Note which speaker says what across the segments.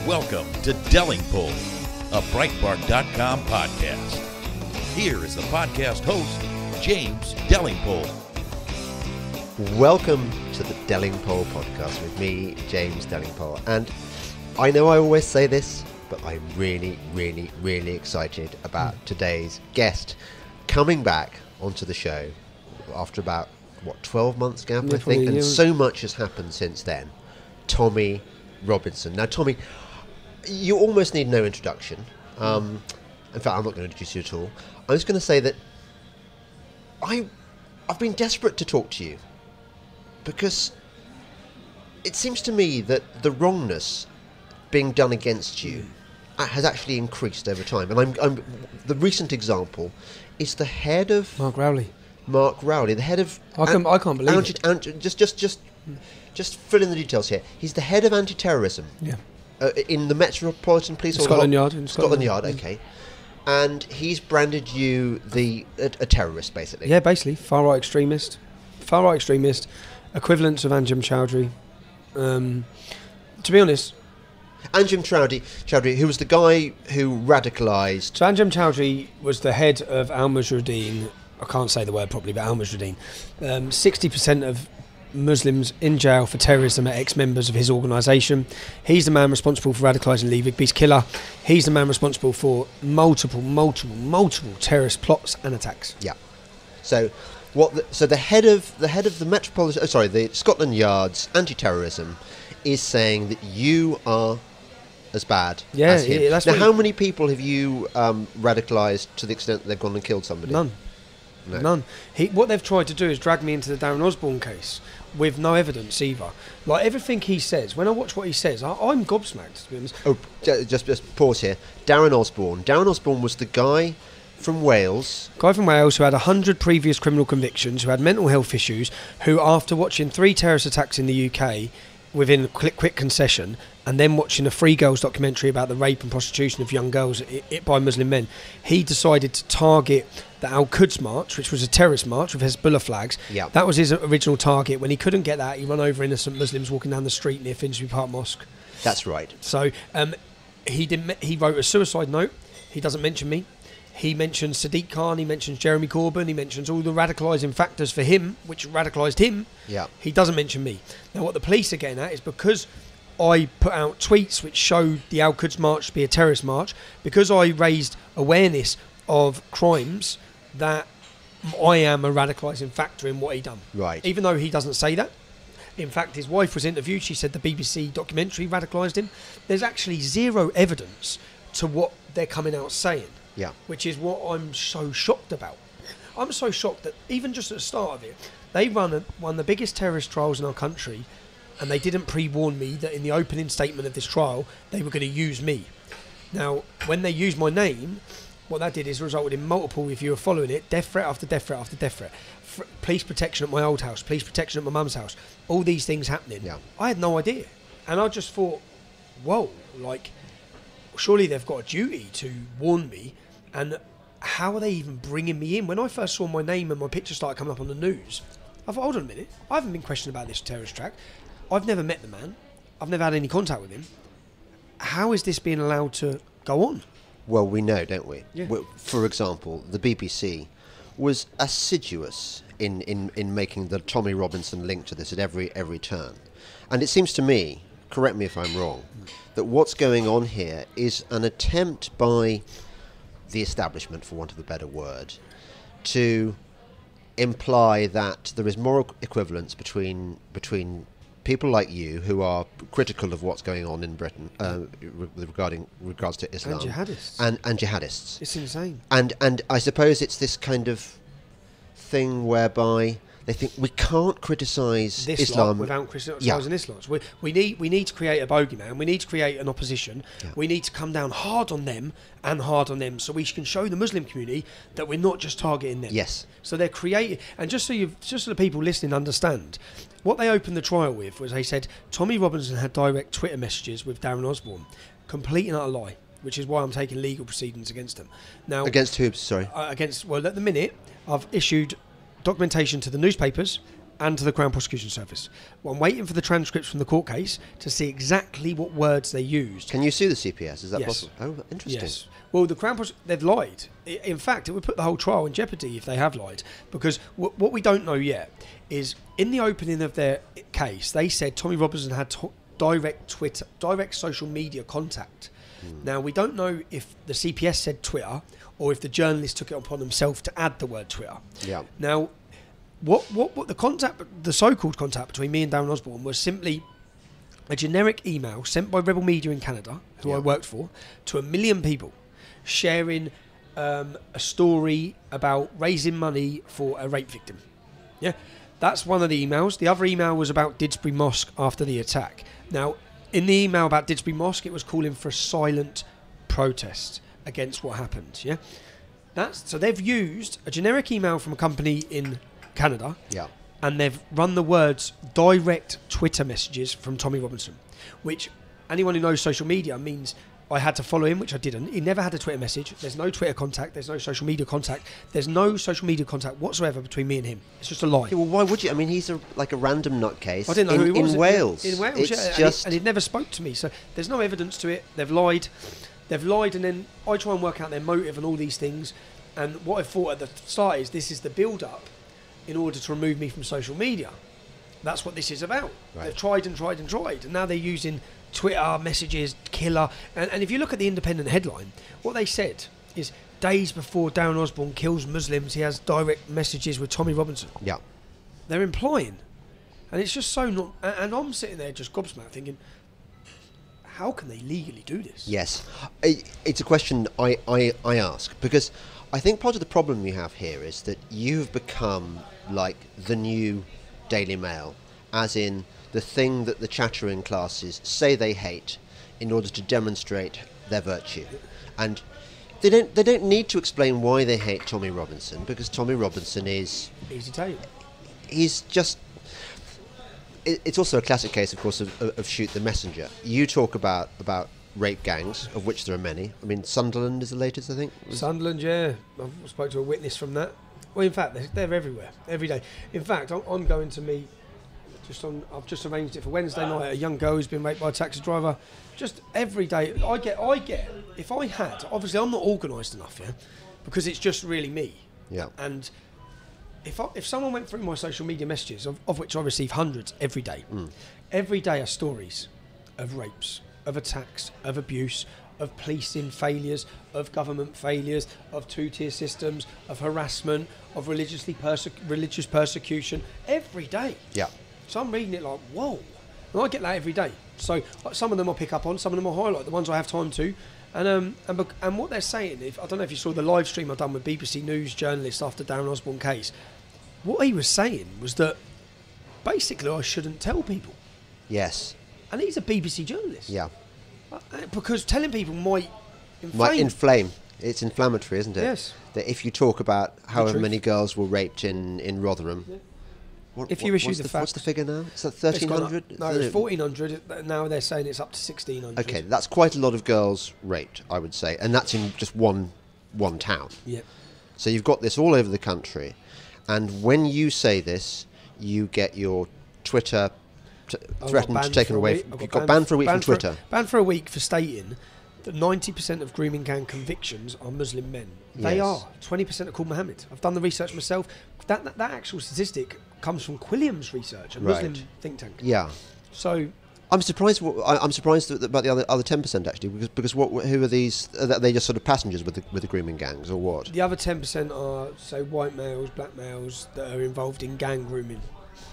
Speaker 1: Welcome to Delingpole, a Breitbart.com podcast. Here is the podcast host, James Delingpole.
Speaker 2: Welcome to the Delingpole podcast with me, James Delingpole. And I know I always say this, but I'm really excited about today's guest coming back onto the show after about, 12 months, Gav, I think? And so much has happened since then. Tommy Robinson. Now, Tommy, you almost need no introduction. In fact, I'm not going to introduce you at all. I was going to say that I've been desperate to talk to you because it seems to me that the wrongness being done against you has actually increased over time. And I'm the recent example is the head of Mark Rowley, the head of
Speaker 3: I can't believe it.
Speaker 2: Just fill in the details here. He's the head of anti-terrorism.
Speaker 3: Yeah.
Speaker 2: In the Metropolitan Police or
Speaker 3: Scotland Yard.
Speaker 2: In Scotland Yard, okay. And he's branded you a terrorist, basically.
Speaker 3: Yeah, basically far right extremist, equivalents of Anjem Choudhury. To be honest,
Speaker 2: Anjem Choudhury, who was the guy who radicalised.
Speaker 3: So Anjem Choudhury was the head of Al-Mujahideen. I can't say the word properly, but Al-Mujahideen. 60% of Muslims in jail for terrorism are ex-members of his organisation. He's the man responsible for radicalising Lee Rigby's killer. He's the man responsible for multiple terrorist plots and attacks.
Speaker 2: Yeah. So the head of the Metropolitan, the Scotland Yard's anti-terrorism is saying that you are as bad as him.
Speaker 3: That's
Speaker 2: now, how many people have you radicalised to the extent that they've gone and killed somebody?
Speaker 3: None. No. None. What they've tried to do is drag me into the Darren Osborne case with no evidence either. Like everything he says, when I watch what he says, I'm gobsmacked, to be honest.
Speaker 2: Oh, just pause here. Darren Osborne was the guy from Wales.
Speaker 3: Who had 100 previous criminal convictions, who had mental health issues, who after watching 3 terrorist attacks in the UK within a quick concession, and then watching a Free Girls documentary about the rape and prostitution of young girls by Muslim men, he decided to target the Al-Quds March, which was a terrorist march with Hezbollah flags.
Speaker 2: Yeah.
Speaker 3: That was his original target. When he couldn't get that, he ran over innocent Muslims walking down the street near Finsbury Park Mosque.
Speaker 2: That's right.
Speaker 3: So he wrote a suicide note. He doesn't mention me. He mentions Sadiq Khan, he mentions Jeremy Corbyn, he mentions all the radicalising factors for him, which radicalised him.
Speaker 2: Yeah.
Speaker 3: He doesn't mention me. Now, what the police are getting at is because I put out tweets which showed the Al-Quds March to be a terrorist march, because I raised awareness of crimes, that I am a radicalising factor in what he done.
Speaker 2: Right.
Speaker 3: Even though he doesn't say that. In fact, his wife was interviewed. She said the BBC documentary radicalised him. There's actually zero evidence to what they're coming out saying.
Speaker 2: Yeah.
Speaker 3: Which is what I'm so shocked about. I'm so shocked that even just at the start of it, they run one of the biggest terrorist trials in our country, and they didn't pre-warn me that in the opening statement of this trial, they were going to use me. Now, when they used my name, what that did is resulted in multiple, if you were following it, death threat after death threat after death threat. Police protection at my old house, police protection at my mum's house, all these things happening.
Speaker 2: Yeah.
Speaker 3: I had no idea. And I just thought, whoa, surely they've got a duty to warn me. And how are they even bringing me in? When I first saw my name and my picture started coming up on the news, I thought, hold on a minute, I haven't been questioned about this terrorist track. I've never met the man. I've never had any contact with him. How is this being allowed to go on?
Speaker 2: Well, we know, don't we?
Speaker 3: Yeah.
Speaker 2: For example, the BBC was assiduous in making the Tommy Robinson link to this at every turn. And it seems to me, correct me if I'm wrong, that what's going on here is an attempt by the establishment, for want of a better word, to imply that there is moral equivalence between people like you who are critical of what's going on in Britain regards to Islam
Speaker 3: And jihadists.
Speaker 2: and jihadists.
Speaker 3: It's insane.
Speaker 2: And I suppose it's this kind of thing whereby they think we can't criticise
Speaker 3: this
Speaker 2: Islam
Speaker 3: without criticising Islam. We need to create a bogeyman. We need to create an opposition.
Speaker 2: Yeah.
Speaker 3: We need to come down hard on them, so we can show the Muslim community that we're not just targeting them.
Speaker 2: Yes.
Speaker 3: So they're creating, and just so the people listening understand, what they opened the trial with was they said Tommy Robinson had direct Twitter messages with Darren Osborne. Complete and utter lie, which is why I'm taking legal proceedings against them. Now,
Speaker 2: against who? Sorry.
Speaker 3: at the minute, I've issued documentation to the newspapers and to the Crown Prosecution Service. Well, I'm waiting for the transcripts from the court case to see exactly what words they used.
Speaker 2: Can you sue the CPS? Is that
Speaker 3: Yes.
Speaker 2: possible? Oh, interesting.
Speaker 3: Yes. Well, the Crown they've lied. In fact, it would put the whole trial in jeopardy if they have lied, because what we don't know yet is in the opening of their case, they said Tommy Robinson had direct social media contact. Now, we don't know if the CPS said Twitter or if the journalist took it upon himself to add the word Twitter.
Speaker 2: Yeah.
Speaker 3: Now, what the so-called contact between me and Darren Osborne was simply a generic email sent by Rebel Media in Canada, who I worked for, to 1 million people, sharing a story about raising money for a rape victim. Yeah, that's one of the emails. The other email was about Didsbury Mosque after the attack. Now, in the email about Didsbury Mosque, it was calling for a silent protest against what happened. Yeah, so they've used a generic email from a company in Canada.
Speaker 2: Yeah.
Speaker 3: And they've run the words direct Twitter messages from Tommy Robinson, which anyone who knows social media means I had to follow him, which I didn't. He never had a Twitter message. There's no Twitter contact. There's no social media contact. There's no social media contact whatsoever between me and him. It's just a lie.
Speaker 2: Yeah, well, why would you? I mean, he's like a random nutcase.
Speaker 3: I didn't know who he was.
Speaker 2: In Wales.
Speaker 3: In Wales,
Speaker 2: it's
Speaker 3: yeah.
Speaker 2: just...
Speaker 3: And he'd never spoke to me. So there's no evidence to it. They've lied. They've lied, and then I try and work out their motive and all these things. And what I thought at the start is this is the build-up in order to remove me from social media. That's what this is about.
Speaker 2: Right.
Speaker 3: They've tried and tried and tried, and now they're using Twitter messages, killer. And if you look at the Independent headline, what they said is days before Darren Osborne kills Muslims, he has direct messages with Tommy Robinson.
Speaker 2: Yeah.
Speaker 3: They're implying. And it's just so not... And I'm sitting there just gobsmacked thinking, how can they legally do this?
Speaker 2: Yes. It's a question I ask, because I think part of the problem you have here is that you've become like the new Daily Mail, as in the thing that the chattering classes say they hate in order to demonstrate their virtue. And they don't need to explain why they hate Tommy Robinson, because Tommy Robinson is...
Speaker 3: Easy to tell you.
Speaker 2: He's just... It's also a classic case, of course, of shoot the messenger. You talk about rape gangs, of which there are many. I mean, Sunderland is the latest, I think.
Speaker 3: Sunderland, yeah. I spoke to a witness from that. Well, in fact, they're everywhere, every day. In fact, I'm going to meet... I've just arranged it for Wednesday night. A young girl who's been raped by a taxi driver. Just every day, I get. If I had, obviously, I'm not organised enough, yeah, because it's just really me.
Speaker 2: Yeah.
Speaker 3: And if someone went through my social media messages, of which I receive hundreds every day, every day are stories of rapes, of attacks, of abuse, of policing failures, of government failures, of two-tier systems, of harassment, of religious persecution, every day.
Speaker 2: Yeah.
Speaker 3: So I'm reading it like, whoa. And I get that every day. So some of them I'll pick up on, some of them I'll highlight, the ones I have time to. And what they're saying, I don't know if you saw the live stream I've done with BBC News journalists after Darren Osborne case, what he was saying was that basically I shouldn't tell people.
Speaker 2: Yes.
Speaker 3: And he's a BBC journalist.
Speaker 2: Yeah.
Speaker 3: Because telling people might inflame.
Speaker 2: Might inflame. It's inflammatory, isn't it?
Speaker 3: Yes.
Speaker 2: That if you talk about however
Speaker 3: truth.
Speaker 2: many girls were raped in Rotherham...
Speaker 3: Yeah.
Speaker 2: What,
Speaker 3: If you issue
Speaker 2: what's
Speaker 3: the
Speaker 2: What's the
Speaker 3: facts-
Speaker 2: figure now? Is that
Speaker 3: It's gone up.
Speaker 2: 1,300?
Speaker 3: No, it's 1,400. Now they're saying it's up to 1,600.
Speaker 2: Okay, that's quite a lot of girls raped, I would say. And that's in just one town.
Speaker 3: Yeah.
Speaker 2: So you've got this all over the country. And when you say this, you get your Twitter threatened, taken away. You got banned for a week from Twitter.
Speaker 3: Banned for a week for stating that 90% of grooming gang convictions are Muslim men. They
Speaker 2: Yes.
Speaker 3: are. 20% are called Mohammed. I've done the research myself. That actual statistic comes from Quilliam's research, a Muslim
Speaker 2: Right.
Speaker 3: think tank.
Speaker 2: Yeah.
Speaker 3: So
Speaker 2: I'm surprised. I'm surprised about the other 10% actually, because who are these? Are they just sort of passengers with the grooming gangs, or what?
Speaker 3: the other 10% are, say, white males, black males that are involved in gang grooming.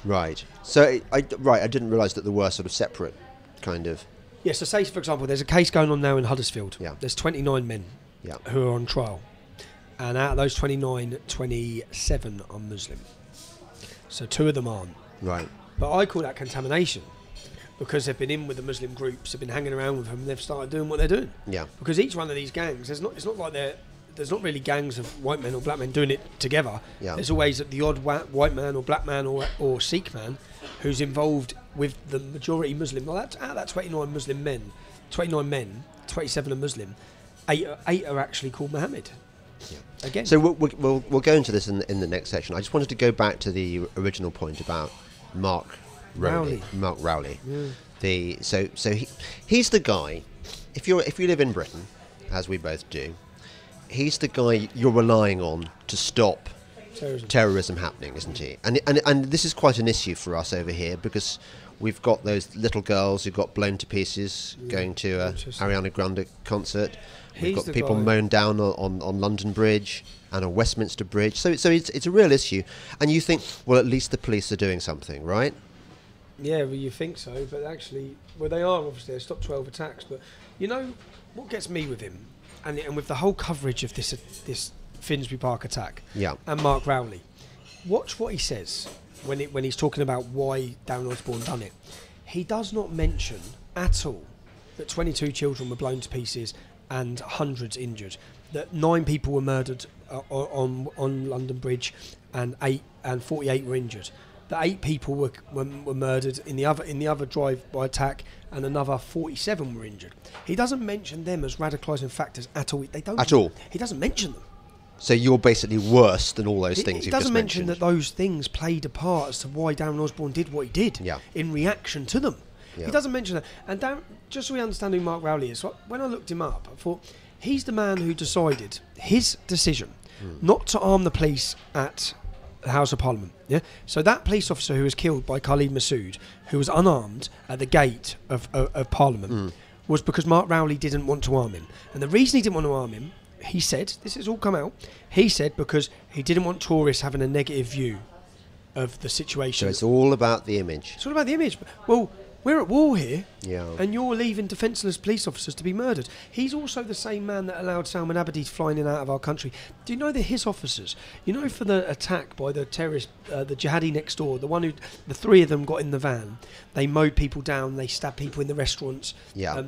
Speaker 2: Right. So I didn't realise that there were sort of separate kind of.
Speaker 3: Yeah, so say, for example, there's a case going on now in Huddersfield.
Speaker 2: Yeah.
Speaker 3: There's 29 men
Speaker 2: Yeah.
Speaker 3: who are on trial. And out of those 29, 27 are Muslim. So 2 of them aren't.
Speaker 2: Right.
Speaker 3: But I call that contamination because they've been in with the Muslim groups, they've been hanging around with them, and they've started doing what they're doing.
Speaker 2: Yeah.
Speaker 3: Because each one of these gangs, it's not like there's not really gangs of white men or black men doing it together.
Speaker 2: Yeah.
Speaker 3: There's always the odd white man or black man or Sikh man who's involved with the majority Muslim. Well, out of that 29 men, 27 are Muslim. 8 are actually called Mohammed. Again.
Speaker 2: So we'll go into this in the next section. I just wanted to go back to the original point about Mark Rowley. Mark Rowley. Yeah. So he's the guy. If you live in Britain, as we both do, he's the guy you're relying on to stop terrorism happening, isn't he? And this is quite an issue for us over here because we've got those little girls who got blown to pieces going to a Ariana Grande concert. We've got people mown down on London Bridge and on Westminster Bridge. So it's a real issue. And you think, well, at least the police are doing something, right?
Speaker 3: Yeah, well, you think so, but actually, well, they are, obviously. They stopped 12 attacks. But, you know, what gets me with him, and with the whole coverage of this Finsbury Park attack, and Mark Rowley, watch what he says when he's talking about why Darren Osborne done it. He does not mention at all that 22 children were blown to pieces and hundreds injured, that 9 people were murdered on London Bridge and 48 were injured, that 8 people were murdered in the other drive-by attack and another 47 were injured. He doesn't mention them as radicalising factors at all. They don't. At all. He doesn't mention them.
Speaker 2: So you're basically worse than all those things
Speaker 3: he
Speaker 2: you've just
Speaker 3: doesn't mention
Speaker 2: mentioned.
Speaker 3: that those things played a part as to why Darren Osborne did what he did in reaction to them. Yeah. He doesn't mention that. And Darren, just so we understand who Mark Rowley is, when I looked him up, I thought he's the man who decided his decision not to arm the police at the House of Parliament. Yeah. So that police officer who was killed by Khalid Masood, who was unarmed at the gate of Parliament, was because Mark Rowley didn't want to arm him. And the reason he didn't want to arm him, he said, this has all come out, he said because he didn't want tourists having a negative view of the situation.
Speaker 2: So it's all about the image.
Speaker 3: It's all about the image. Well, we're at war here, and you're leaving defenceless police officers to be murdered. He's also the same man that allowed Salman Abedi to fly in and out of our country. Do you know that his officers, you know, for the attack by the terrorist, the jihadi next door, the 3 of them got in the van, they mowed people down, they stabbed people in the restaurants.
Speaker 2: Yeah.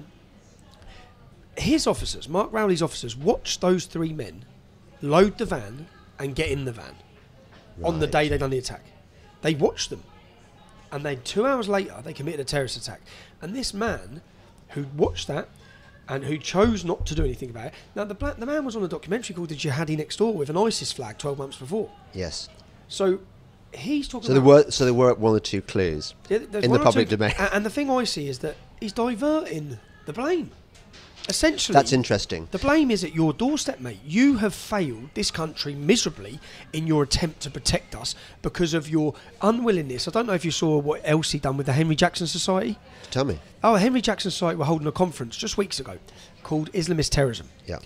Speaker 3: His officers, Mark Rowley's officers, watched those 3 men load the van and get in the van on the day they done the attack. They watched them. And then 2 hours later, they committed a terrorist attack. And this man, who watched that and who chose not to do anything about it. Now, the man was on a documentary called The Jihadi Next Door with an ISIS flag 12 months before.
Speaker 2: Yes.
Speaker 3: So he's talking
Speaker 2: So there were 1 or 2 clues in the public domain.
Speaker 3: And the thing I see is that he's diverting the blame. Essentially,
Speaker 2: that's interesting.
Speaker 3: The blame is at your doorstep, mate. You have failed this country miserably in your attempt to protect us because of your unwillingness. I don't know if you saw what Elsie done with the Henry Jackson Society.
Speaker 2: Tell me.
Speaker 3: Oh, Henry Jackson Society were holding a conference just weeks ago called Islamist Terrorism.
Speaker 2: Yeah.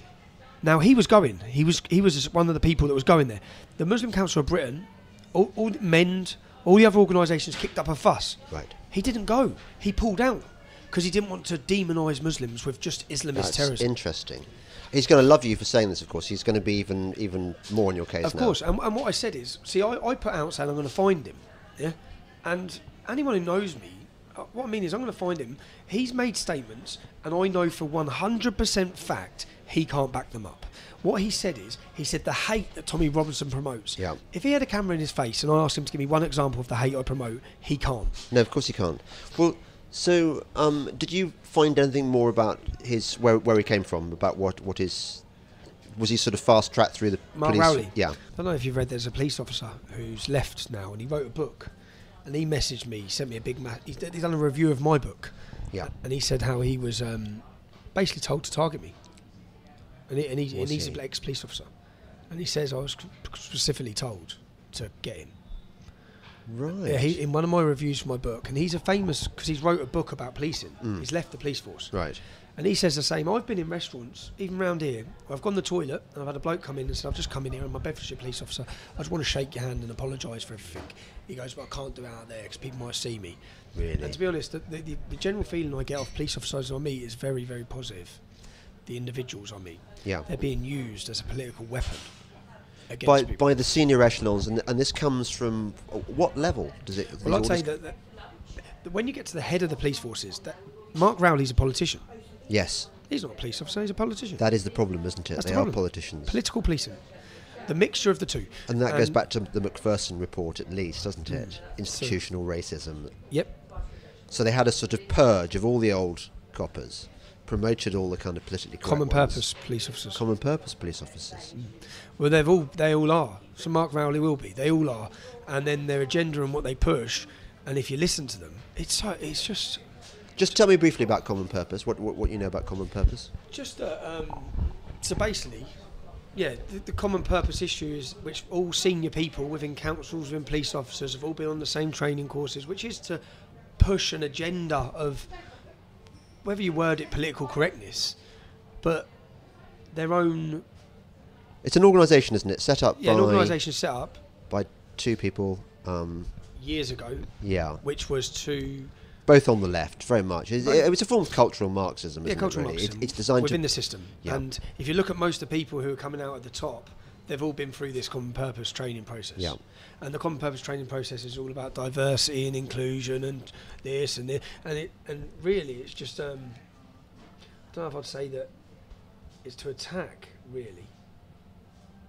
Speaker 3: Now he was going. He was one of the people that was going there. The Muslim Council of Britain, all the other organisations kicked up a fuss.
Speaker 2: Right.
Speaker 3: He didn't go. He pulled out. Because he didn't want to demonise Muslims with just Islamist terrorism.
Speaker 2: That's interesting. He's going to love you for saying this, of course. He's going to be even more on your case now.
Speaker 3: Of course. And what I said is, see, I put out saying I'm going to find him. Yeah. And anyone who knows me, what I mean is I'm going to find him. He's made statements, and I know for 100% fact he can't back them up. What he said is, he said the hate that Tommy Robinson promotes.
Speaker 2: Yeah.
Speaker 3: If he had a camera in his face and I asked him to give me one example of the hate I promote, he can't.
Speaker 2: No, of course he can't. Well. So, did you find anything more about where he came from? About what is? Was he sort of fast tracked through the
Speaker 3: Mark
Speaker 2: police?
Speaker 3: Rowley.
Speaker 2: Yeah.
Speaker 3: I don't know if you've read. There's a police officer who's left now, and he wrote a book, and he messaged me. He sent me a big. He's done a review of my book.
Speaker 2: Yeah.
Speaker 3: And he said how he was basically told to target me. And he's an ex-police officer, and he says I was specifically told to get him.
Speaker 2: Right.
Speaker 3: Yeah, in one of my reviews for my book, and he's a famous because he's wrote a book about policing. He's left the police force.
Speaker 2: Right.
Speaker 3: And he says the same. I've been in restaurants, even around here, where I've gone to the toilet and I've had a bloke come in and said, I've just come in here, I'm a Bedfordshire police officer. I just want to shake your hand and apologise for everything. He goes, well, I can't do it out there because people might see me.
Speaker 2: Really?
Speaker 3: And to be honest, the general feeling I get off police officers I meet is very, very positive. The individuals I meet.
Speaker 2: Yeah.
Speaker 3: They're being used as a political weapon.
Speaker 2: By the senior echelons, and this comes from what level does it?
Speaker 3: Well, I'd say that when you get to the head of the police forces, that Mark Rowley's a politician.
Speaker 2: Yes.
Speaker 3: He's not a police officer; he's a politician.
Speaker 2: That is the problem, isn't it? They are politicians.
Speaker 3: Political policing, the mixture of the two.
Speaker 2: And that goes back to the Macpherson report, at least, doesn't it? Institutional racism.
Speaker 3: Yep.
Speaker 2: So they had a sort of purge of all the old coppers, promoted all the kind of politically correct
Speaker 3: Common
Speaker 2: ones.
Speaker 3: purpose police officers.
Speaker 2: Common purpose police officers.
Speaker 3: Well, they all are. So Mark Rowley will be. They all are. And then their agenda and what they push, and if you listen to them, it's just
Speaker 2: Just tell me briefly about common purpose. What you know about common purpose?
Speaker 3: just so basically, yeah, the common purpose issue is which all senior people within councils, within police officers have all been on the same training courses, which is to push an agenda of, whether you word it political correctness, but their own.
Speaker 2: It's an organisation, isn't it? Set up
Speaker 3: Yeah, an organisation set up
Speaker 2: by two people.
Speaker 3: years ago,
Speaker 2: Yeah,
Speaker 3: which was to
Speaker 2: both on the left, very much. It
Speaker 3: Right.
Speaker 2: was a form of cultural Marxism, isn't
Speaker 3: cultural
Speaker 2: it? Really?
Speaker 3: Marxism
Speaker 2: It's designed
Speaker 3: within
Speaker 2: to.
Speaker 3: the system.
Speaker 2: Yeah.
Speaker 3: And if you look at most of the people who are coming out at the top, they've all been through this common purpose training process.
Speaker 2: Yeah.
Speaker 3: And the common purpose training process is all about diversity and inclusion and this and this, and really it's just I don't know if I'd say that it's to attack, really.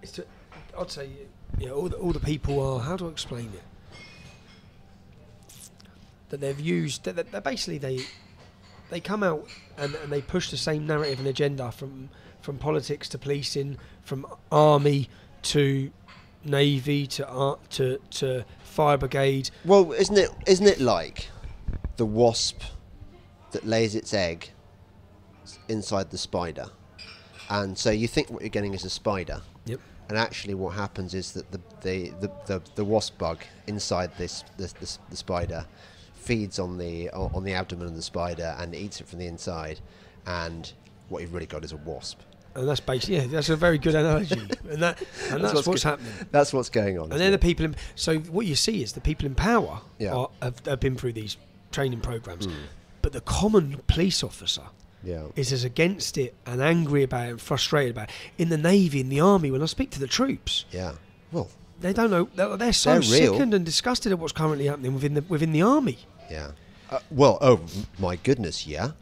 Speaker 3: It's to, I'd say, yeah, all the people are, how do I explain it? That they've used, that basically they come out and they push the same narrative and agenda from politics to policing, from army to navy to fire brigade.
Speaker 2: Well, isn't it like the wasp that lays its egg inside the spider, and so you think what you're getting is a spider.
Speaker 3: Yep.
Speaker 2: And actually, what happens is that the wasp bug inside the spider feeds on the abdomen of the spider and eats it from the inside, and what you've really got is a wasp.
Speaker 3: And that's basically, that's a very good analogy. and that's what's happening.
Speaker 2: That's what's going on.
Speaker 3: And they're the people so what you see is the people in power
Speaker 2: Yeah.
Speaker 3: have been through these training programs, but the common police officer
Speaker 2: Yeah.
Speaker 3: is as against it and angry about it and frustrated about it. In the Navy, in the Army, when I speak to the troops,
Speaker 2: Yeah. Well.
Speaker 3: they don't know. They're so
Speaker 2: They're real.
Speaker 3: sickened and disgusted at what's currently happening within the Army.
Speaker 2: Yeah. Oh my goodness. Yeah.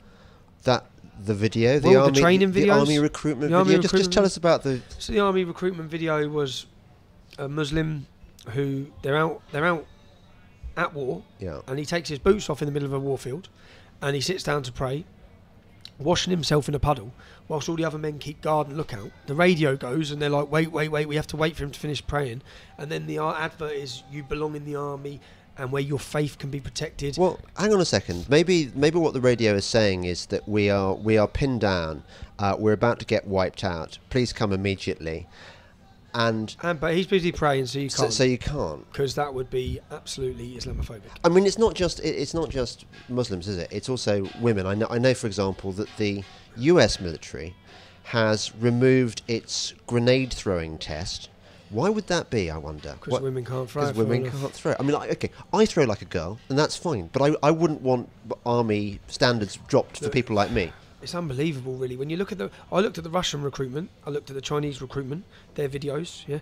Speaker 2: That the video, the
Speaker 3: Well, the
Speaker 2: army,
Speaker 3: training
Speaker 2: the
Speaker 3: videos,
Speaker 2: army recruitment
Speaker 3: the army
Speaker 2: video. Just
Speaker 3: recruitment
Speaker 2: tell us about the.
Speaker 3: So the Army recruitment video was a Muslim who they're out at war,
Speaker 2: Yeah.
Speaker 3: and he takes his boots off in the middle of a warfield, and he sits down to pray, washing himself in a puddle, whilst all the other men keep guard and look out. The radio goes, and they're like, wait, we have to wait for him to finish praying. And then the advert is, you belong in the army, and where your faith can be protected.
Speaker 2: Well, hang on a second. Maybe what the radio is saying is that we are pinned down. We're about to get wiped out. Please come immediately.
Speaker 3: But he's busy praying, so you can't.
Speaker 2: So you can't.
Speaker 3: Because that would be absolutely Islamophobic.
Speaker 2: I mean, it's not just Muslims, is it? It's also women. I know, for example, that the U.S. military has removed its grenade throwing test. Why would that be, I wonder?
Speaker 3: Because women can't throw.
Speaker 2: Because women can't throw. I mean, okay, I throw like a girl, and that's fine. But I wouldn't want army standards dropped for people like me.
Speaker 3: It's unbelievable, really. When you look at I looked at the Russian recruitment, I looked at the Chinese recruitment, their videos, yeah,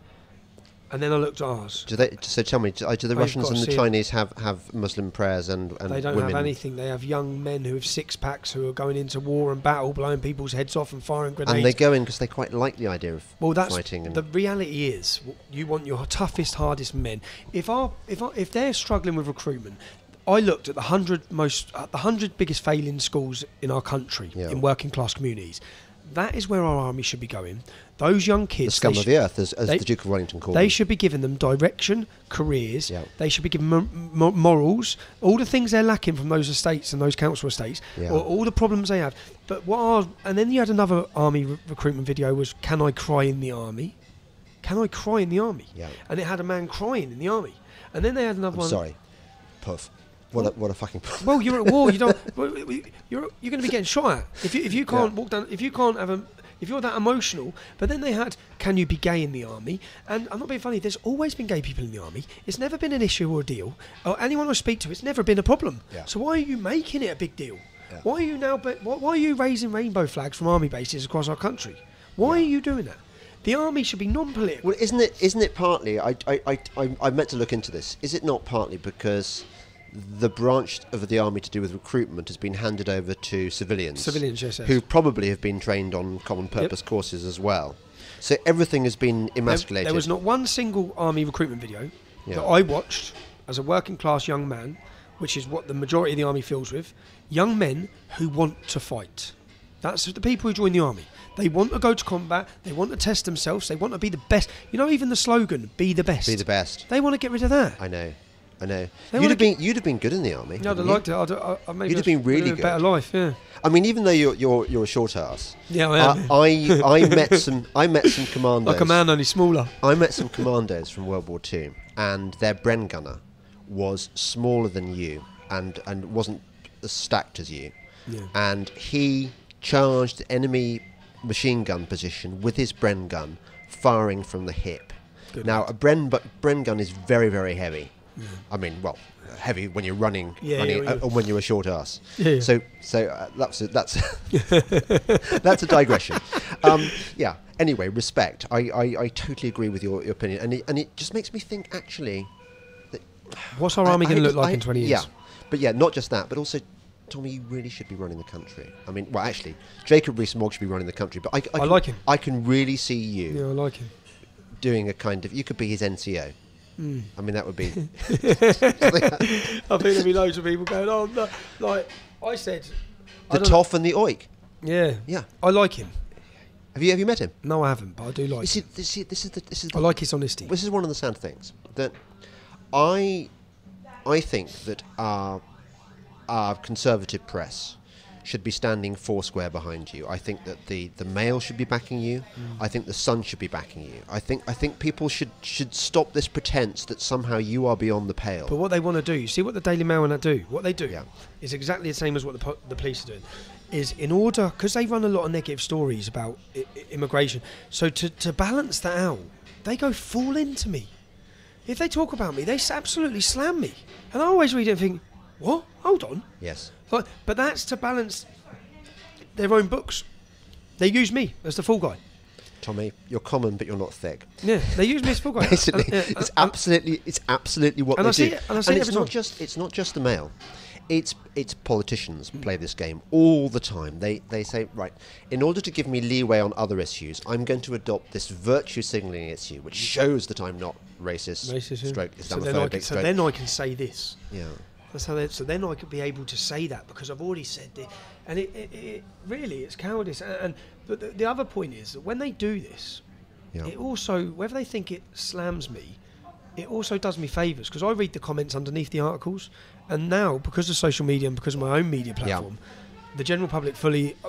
Speaker 3: and then I looked at ours.
Speaker 2: So tell me, do the Russians and the Chinese have Muslim prayers and
Speaker 3: they don't
Speaker 2: women?
Speaker 3: have anything. They have young men who have six packs who are going into war and battle, blowing people's heads off and firing grenades.
Speaker 2: And they go in because they quite like the idea of fighting.
Speaker 3: The reality is, you want your toughest, hardest men. If they're struggling with recruitment, I looked at the 100 biggest failing schools in our country, in working class communities. That is where our army should be going. Those young kids,
Speaker 2: the scum of the earth, as the Duke of Wellington called them.
Speaker 3: They should be giving them direction, careers.
Speaker 2: Yeah.
Speaker 3: They should be given morals, all the things they're lacking from those estates and those council estates, or all the problems they have. But and then you had another army recruitment video was, can I cry in the army? Can I cry in the army?
Speaker 2: Yeah.
Speaker 3: And it had a man crying in the army. And then they had another one.
Speaker 2: Sorry, puff. What a fucking.
Speaker 3: Well, you're at war. You don't. You're going to be getting shot at if you can't walk down. If you can't have if you're that emotional. But then they had, can you be gay in the army? And I'm not being funny. There's always been gay people in the army. It's never been an issue or a deal. Or anyone I speak to, it's never been a problem.
Speaker 2: Yeah.
Speaker 3: So why are you making it a big deal?
Speaker 2: Yeah.
Speaker 3: Why are you now? Why are you raising rainbow flags from army bases across our country? Why are you doing that? The army should be non-political.
Speaker 2: Well, isn't it partly? I meant to look into this. Is it not partly because the branch of the army to do with recruitment has been handed over to civilians,
Speaker 3: Yes.
Speaker 2: who probably have been trained on common purpose courses as well. So everything has been emasculated.
Speaker 3: There was not one single army recruitment video that I watched as a working class young man, which is what the majority of the army fills with, young men who want to fight. That's the people who join the army. They want to go to combat. They want to test themselves. They want to be the best. You know, even the slogan, be the best.
Speaker 2: Be the best.
Speaker 3: They want to get rid of that.
Speaker 2: I know. You'd have been good in the army.
Speaker 3: No, I'd have liked it.
Speaker 2: You'd have been really good.
Speaker 3: A better life, yeah.
Speaker 2: I mean, even though you're a short ass.
Speaker 3: Yeah, I am.
Speaker 2: I met some commandos.
Speaker 3: Like a man, only smaller.
Speaker 2: I met some commandos from World War II, and their Bren gunner was smaller than you, and wasn't as stacked as you.
Speaker 3: Yeah.
Speaker 2: And he charged the enemy machine gun position with his Bren gun, firing from the hip.
Speaker 3: Good.
Speaker 2: Now, a Bren gun is very, very heavy. Yeah. I mean, well, heavy when you're running, when you're a short ass.
Speaker 3: Yeah.
Speaker 2: So that's that's a digression. Yeah. Anyway, respect. I totally agree with your opinion, and it just makes me think actually. That
Speaker 3: what's our army going to look like in 20 years?
Speaker 2: Yeah, but not just that, but also, Tommy, you really should be running the country. I mean, well, actually, Jacob Rees-Mogg should be running the country, but I
Speaker 3: like him.
Speaker 2: I can really see you.
Speaker 3: Yeah, I like him.
Speaker 2: Doing a kind of, you could be his NCO. I mean, that would be.
Speaker 3: I think there'll be loads of people going, oh, no. Like I said,
Speaker 2: the Toff and the Oik.
Speaker 3: Yeah,
Speaker 2: yeah.
Speaker 3: I like him.
Speaker 2: Have you met him?
Speaker 3: No, I haven't, but I do like him.
Speaker 2: This is.
Speaker 3: I like his honesty.
Speaker 2: This is one of the sad things that I think that our conservative press should be standing foursquare behind you. I think that the Mail should be backing you. I think the Sun should be backing you. I think people should stop this pretense that somehow you are beyond the pale.
Speaker 3: But what they want to do, you see what the Daily Mail and that do? What they do is exactly the same as what the police are doing. Is in order, because they run a lot of negative stories about immigration, so to balance that out, they go full into me. If they talk about me, they absolutely slam me. And I always read it and think, what? Hold on.
Speaker 2: Yes.
Speaker 3: But that's to balance their own books. They use me as the fall guy.
Speaker 2: Tommy, you're common, but you're not thick.
Speaker 3: Yeah, they use me as fall guy.
Speaker 2: Basically, it's absolutely what they do.
Speaker 3: And it's
Speaker 2: not just the Mail. It's politicians play this game all the time. They say, right, in order to give me leeway on other issues, I'm going to adopt this virtue signalling issue, which shows that I'm not racist stroke Islamophobic.
Speaker 3: So then I can say this.
Speaker 2: Yeah.
Speaker 3: That's how so then I could be able to say that because I've already said it. And it really, it's cowardice. But the other point is that when they do this, it also, whether they think it slams me, it also does me favours because I read the comments underneath the articles, and now because of social media and because of my own media platform, the general public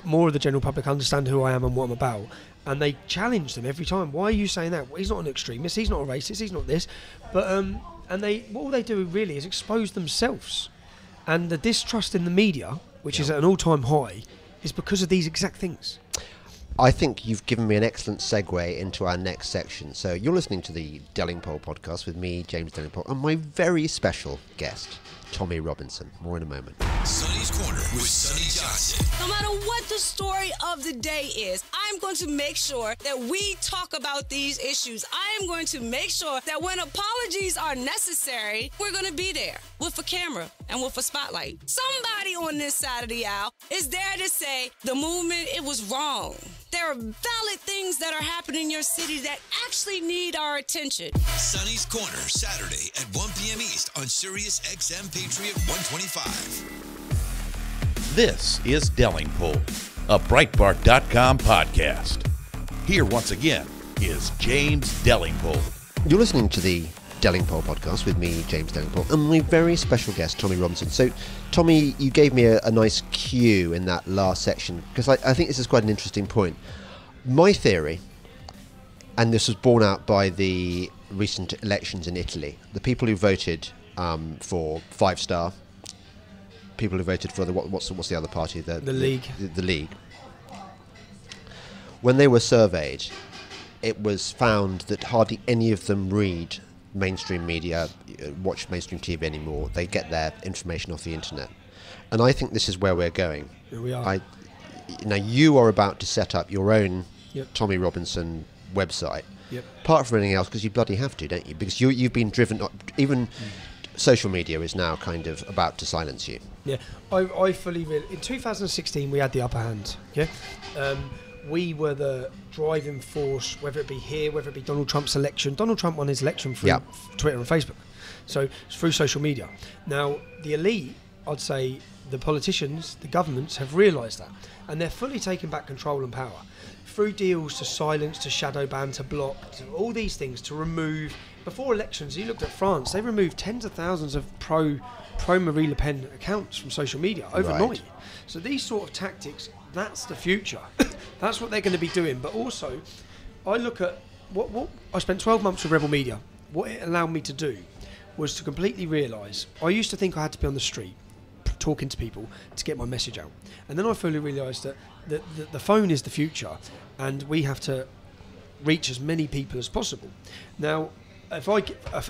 Speaker 3: more of the general public understand who I am and what I'm about, and they challenge them every time. Why are you saying that? Well, he's not an extremist. He's not a racist. He's not this. But and all they do really is expose themselves, and the distrust in the media, which is at an all-time high, is because of these exact things.
Speaker 2: I think you've given me an excellent segue into our next section. So you're listening to the Delingpole podcast with me, James Delingpole, and my very special guest, Tommy Robinson. More in a moment.
Speaker 4: Sonny's Corner with Sonny Johnson.
Speaker 5: No matter what the story of the day is, I'm going to make sure that we talk about these issues. I am going to make sure that when apologies are necessary, we're going to be there with a camera and with a spotlight. Somebody on this side of the aisle is there to say the movement, it was wrong. There are valid things that are happening in your city that actually need our attention.
Speaker 4: Sonny's Corner, Saturday at 1 p.m. East on Sirius XM Patriot 125.
Speaker 1: This is Delingpole, a Breitbart.com podcast. Here once again is James Delingpole.
Speaker 2: You're listening to the Delingpole podcast with me, James Delingpole, and my very special guest, Tommy Robinson. So, Tommy, you gave me a nice cue in that last section, because I think this is quite an interesting point. My theory, and this was borne out by the recent elections in Italy, the people who voted for Five Star, people who voted for what's the other party? The
Speaker 3: League.
Speaker 2: The League. When they were surveyed, it was found that hardly any of them read mainstream media, watch mainstream TV anymore. They get their information off the internet. And I think this is where we're going.
Speaker 3: Here we are.
Speaker 2: Now, you are about to set up your own Tommy Robinson website.
Speaker 3: Yep.
Speaker 2: Apart from anything else, because you bloody have to, don't you? Because you've been driven, even social media is now kind of about to silence you.
Speaker 3: Yeah, I fully realize. In 2016, we had the upper hand. Yeah, we were the driving force, whether it be here, whether it be Donald Trump's election. Donald Trump won his election through Twitter and Facebook, so it's through social media. Now, the elite I'd say the politicians, the governments have realised that, and they're fully taking back control and power through deals to silence, to shadow ban, to block, to all these things, to remove. Before elections, you looked at France, they removed tens of thousands of pro-Marie Le Pen accounts from social media overnight.
Speaker 2: Right.
Speaker 3: So these sort of tactics, that's the future. That's what they're going to be doing. But also, I look at what I spent 12 months with Rebel Media. What it allowed me to do was to completely realise, I used to think I had to be on the street talking to people to get my message out, and then I fully realised that the phone is the future, and we have to reach as many people as possible. Now, if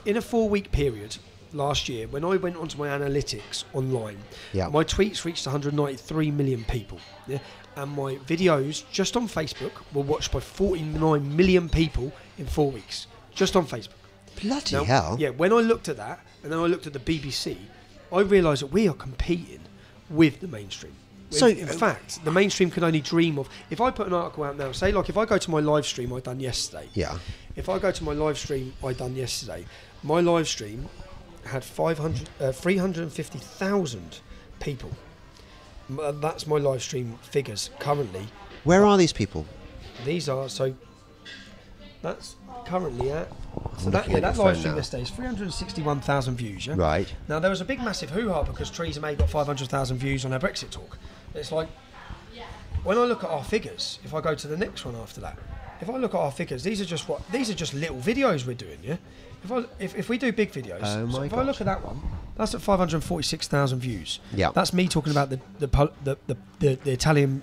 Speaker 3: in a 4-week period last year, when I went onto my analytics online, my tweets reached 193 million people, and my videos just on Facebook were watched by 49 million people in 4 weeks, just on Facebook.
Speaker 2: Bloody hell.
Speaker 3: Yeah, when I looked at that, and then I looked at the BBC, I realised that we are competing with the mainstream.
Speaker 2: So,
Speaker 3: in fact, the mainstream can only dream of... If I put an article out now, say, like, if I go to my live stream I done yesterday...
Speaker 2: Yeah.
Speaker 3: If I go to my live stream I done yesterday, my live stream had 350,000 people. That's my live stream figures currently.
Speaker 2: Where are these people?
Speaker 3: These are... So, that's currently at... So
Speaker 2: looking
Speaker 3: that
Speaker 2: at your
Speaker 3: live
Speaker 2: phone
Speaker 3: stream
Speaker 2: now.
Speaker 3: yesterday is 361,000 views, yeah?
Speaker 2: Right.
Speaker 3: Now, there was a big, massive hoo-ha because Theresa May got 500,000 views on her Brexit talk. It's like, when I look at our figures, if I go to the next one after that, if I look at our figures, these are just little videos we're doing, yeah? If we do big videos, if I look at that one, that's at 546,000 views.
Speaker 2: Yeah.
Speaker 3: That's me talking about the Italian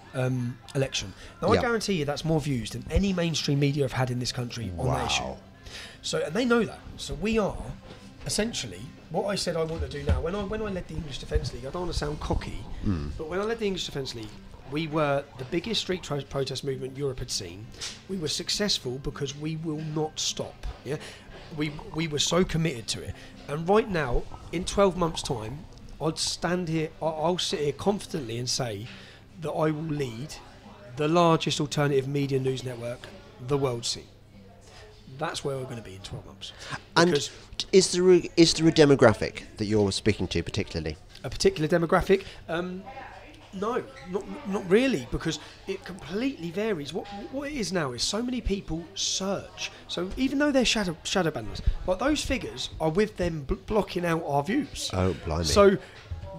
Speaker 3: election. Now, I guarantee you that's more views than any mainstream media have had in this country on that issue. So, and they know that. So we are essentially what I said I want to do now. When I led the English Defence League, I don't want to sound cocky, but when I led the English Defence League, we were the biggest street protest movement Europe had seen. We were successful because we will not stop. Yeah, we were so committed to it. And right now, in 12 months' time, I'll sit here confidently and say that I will lead the largest alternative media news network the world's seen. That's where we're going to be in 12 months.
Speaker 2: And is there a demographic that you're speaking to particularly?
Speaker 3: A particular demographic? No, not really, because it completely varies. What it is now is so many people search. So even though they're shadow banners, like those figures are with them blocking out our views.
Speaker 2: Oh, blimey.
Speaker 3: So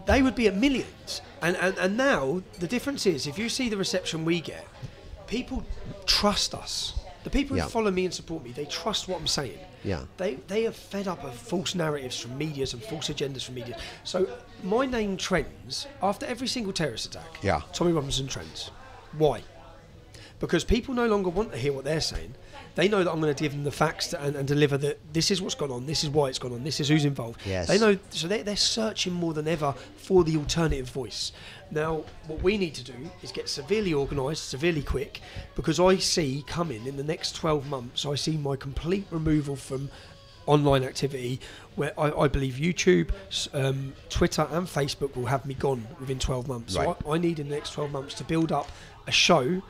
Speaker 3: they would be at millions. And now the difference is, if you see the reception we get, people trust us. The people who follow me and support me, they trust what I'm saying.
Speaker 2: Yeah.
Speaker 3: They are fed up of false narratives from medias and false agendas from media. So my name trends after every single terrorist attack.
Speaker 2: Yeah.
Speaker 3: Tommy Robinson trends. Why? Because people no longer want to hear what they're saying. They know that I'm going to give them the facts and deliver that this is what's gone on, this is why it's gone on, this is who's involved.
Speaker 2: Yes.
Speaker 3: They know, so they're searching more than ever for the alternative voice. Now, what we need to do is get severely organised, severely quick, because I see coming in the next 12 months, I see my complete removal from online activity, where I believe YouTube, Twitter and Facebook will have me gone within 12 months.
Speaker 2: Right.
Speaker 3: So I need in the next 12 months to build up a show.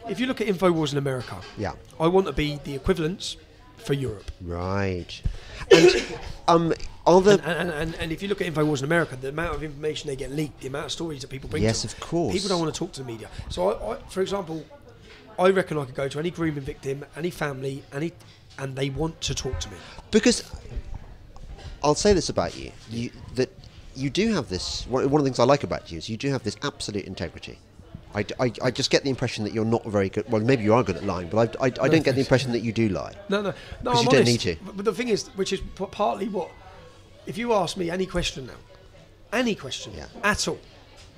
Speaker 3: If you look at InfoWars in America, I want to be the equivalents for Europe.
Speaker 2: Right. And
Speaker 3: and if you look at InfoWars in America, the amount of information they get leaked, the amount of stories that people bring to them.
Speaker 2: Yes, of course.
Speaker 3: People don't want to talk to the media. So, I, for example, I reckon I could go to any grooming victim, any family, and they want to talk to me.
Speaker 2: Because I'll say this about you, that you do have this, one of the things I like about you is you do have this absolute integrity. I just get the impression that you're not very good. Well, maybe you are good at lying, but I don't get the impression that you do lie.
Speaker 3: No.
Speaker 2: Because you don't need to.
Speaker 3: But the thing is, which is partly what, if you ask me any question now, at all,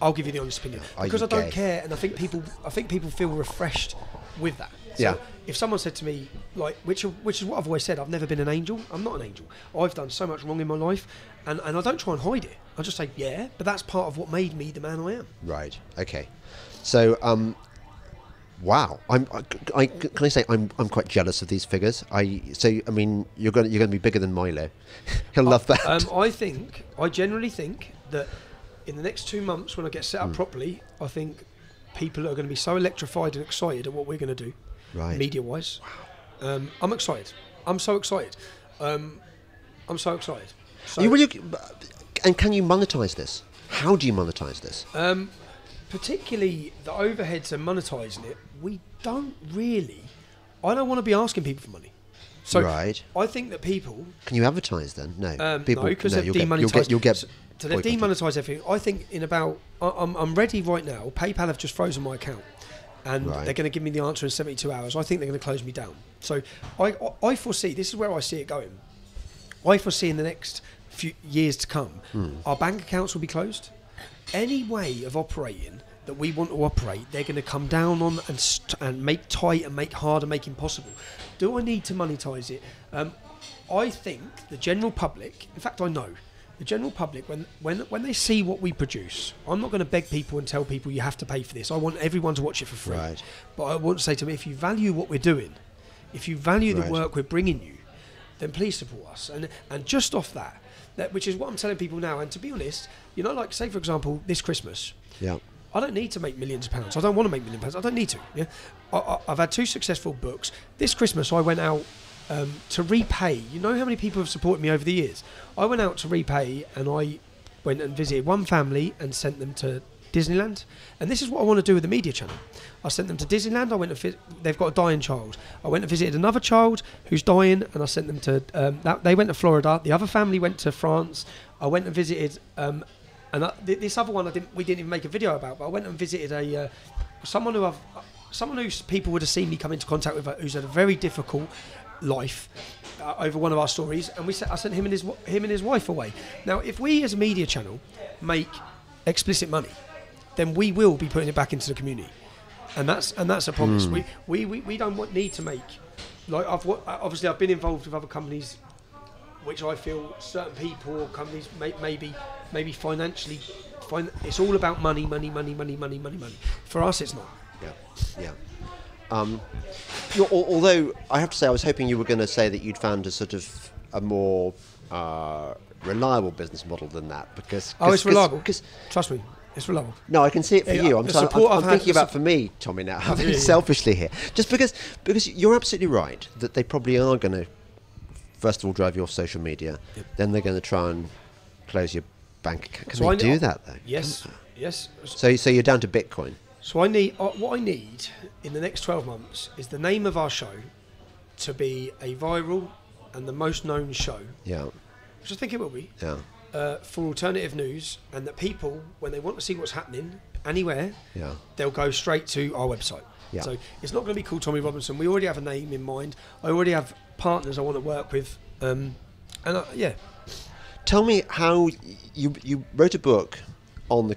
Speaker 3: I'll give you the honest opinion because I don't care, and I think people feel refreshed with that. So if someone said to me, like, which is what I've always said, I've never been an angel. I'm not an angel. I've done so much wrong in my life, and I don't try and hide it. I just say, but that's part of what made me the man I am.
Speaker 2: Right. Okay. So, wow. Can I say I'm quite jealous of these figures. I mean, you're going to be bigger than Milo. He'll love that.
Speaker 3: I generally think that in the next 2 months, when I get set up properly, I think people are going to be so electrified and excited at what we're going to do, media-wise. Wow. I'm excited. I'm so excited. So,
Speaker 2: and can you monetize this? How do you monetize this?
Speaker 3: Particularly the overheads and monetising it, we don't really. I don't want to be asking people for money. So
Speaker 2: Right.
Speaker 3: I think that people.
Speaker 2: Can you advertise then? No.
Speaker 3: No, because they've
Speaker 2: you'll
Speaker 3: demonetised.
Speaker 2: You'll get
Speaker 3: so they've
Speaker 2: boycotted.
Speaker 3: demonetised everything. I think in about. I'm ready right now. PayPal have just frozen my account, and
Speaker 2: Right.
Speaker 3: they're going to give me the answer in 72 hours. I think they're going to close me down. So I foresee. This is where I see it going. I foresee in the next few years to come, our bank accounts will be closed. Any way of operating that we want to operate, they're going to come down on and make tight and make hard and make impossible. Do I need to monetize it? I think the general public, in fact I know, the general public, when they see what we produce, I'm not going to beg people and tell people you have to pay for this. I want everyone to watch it for free.
Speaker 2: Right.
Speaker 3: But I want to say to them, if you value what we're doing, if you value the
Speaker 2: Right.
Speaker 3: work we're bringing you, then please support us. And just off that, which is what I'm telling people now, and to be honest, like say for example, this Christmas,
Speaker 2: Yeah.
Speaker 3: I don't need to make millions of pounds. I don't want to make millions of pounds. I don't need to. Yeah, I've had 2 successful books. This Christmas, I went out to repay. You know how many people have supported me over the years? I went out to repay, and I went and visited one family and sent them to Disneyland. And this is what I want to do with the media channel. I sent them to Disneyland. I went to they've got a dying child. I went and visited another child who's dying, and I sent them to. They went to Florida. The other family went to France. I went and visited. And this other one we didn't even make a video about, but I went and visited someone who people would have seen me come into contact with, who's had a very difficult life over one of our stories, and I sent him and his wife away. Now, if we as a media channel make explicit money, then we will be putting it back into the community, and that's a promise. We don't need to make obviously I've been involved with other companies, which I feel certain people or companies maybe financially it's all about money. For us, it's not.
Speaker 2: Yeah. Although I have to say, I was hoping you were going to say that you'd found a sort of a more reliable business model than that, because
Speaker 3: It's reliable.
Speaker 2: Because
Speaker 3: Trust me, it's reliable.
Speaker 2: no, I can see it for you. I'm thinking about for me, Tommy. Now, selfishly here, just because you're absolutely right that they probably are going to first of all drive you off social media, then they're going to try and close your bank account. Can they do that though?
Speaker 3: Yes.
Speaker 2: So you're down to Bitcoin.
Speaker 3: So I need what I need in the next 12 months is the name of our show to be a viral and the most known show,
Speaker 2: Yeah.
Speaker 3: which I think it will be,
Speaker 2: Yeah.
Speaker 3: for alternative news, and that people, when they want to see what's happening anywhere,
Speaker 2: Yeah.
Speaker 3: they'll go straight to our website.
Speaker 2: Yeah.
Speaker 3: So it's not going to be called Tommy Robinson. We already have a name in mind. I already have partners I want to work with, yeah.
Speaker 2: Tell me how you wrote a book on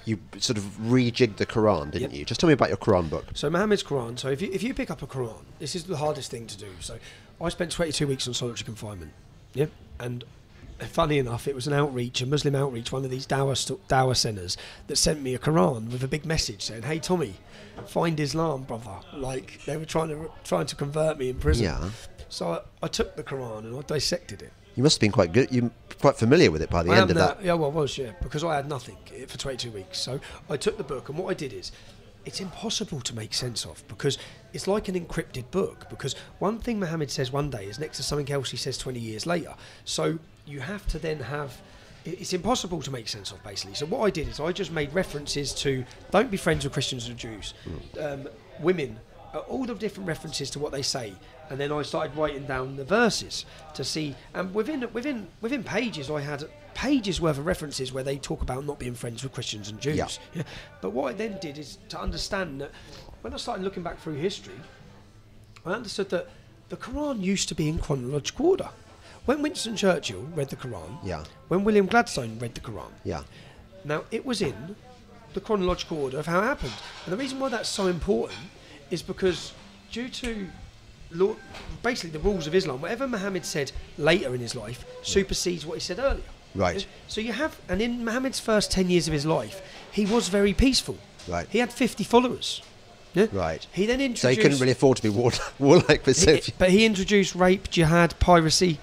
Speaker 2: you sort of rejigged the Quran, didn't you? Just tell me about your Quran book.
Speaker 3: So Muhammad's Quran. So if you pick up a Quran, this is the hardest thing to do. So I spent 22 weeks on solitary confinement. Yeah, and funny enough, it was an Muslim outreach, one of these dawah centres that sent me a Quran with a big message saying, "Hey Tommy, find Islam, brother." Like they were trying to convert me in prison.
Speaker 2: Yeah.
Speaker 3: So I took the Quran and I dissected it.
Speaker 2: You must have been quite good. You're quite familiar with it by the end of that.
Speaker 3: Yeah, well, I was, because I had nothing for 22 weeks. So I took the book, and what I did is, it's impossible to make sense of, because it's like an encrypted book. Because one thing Muhammad says one day is next to something else he says 20 years later. So you have to then have... It's impossible to make sense of, basically. So what I did is I just made references to don't be friends with Christians and Jews, women, all the different references to what they say. And then I started writing down the verses to see, and within pages I had pages worth of references where they talk about not being friends with Christians and Jews.
Speaker 2: Yeah.
Speaker 3: But what I then did is to understand that when I started looking back through history, I understood that the Quran used to be in chronological order. When Winston Churchill read the Quran, when William Gladstone read the Quran, now it was in the chronological order of how it happened. And the reason why that's so important is because due to basically the rules of Islam, whatever Muhammad said later in his life supersedes what he said earlier.
Speaker 2: Right.
Speaker 3: So you have, and in Muhammad's first 10 years of his life, he was very peaceful.
Speaker 2: Right.
Speaker 3: He had 50 followers. Yeah?
Speaker 2: Right.
Speaker 3: He then introduced...
Speaker 2: So he couldn't really afford to be warlike for so few.
Speaker 3: But he introduced rape, jihad, piracy,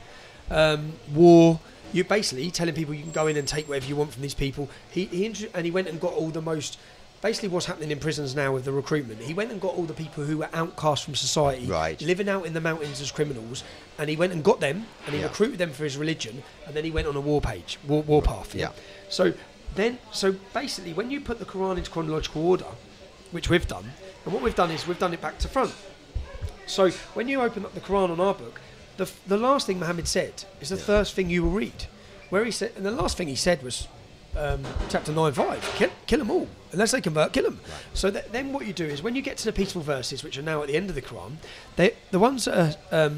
Speaker 3: war. You're basically telling people you can go in and take whatever you want from these people. He went and got all the most basically what's happening in prisons now with the recruitment. He went and got all the people who were outcast from society,
Speaker 2: Right.
Speaker 3: living out in the mountains as criminals, and he went and got them, and he
Speaker 2: Yeah.
Speaker 3: recruited them for his religion, and then he went on a war path.
Speaker 2: Yeah.
Speaker 3: So basically, when you put the Quran into chronological order, which we've done, and what we've done is we've done it back to front. So when you open up the Quran on our book, the last thing Muhammad said is the first thing you will read, where he said, and the last thing he said was chapter 9:5, kill them all, unless they convert, kill them. Right. So then what you do is when you get to the peaceful verses, which are now at the end of the Quran, the ones that are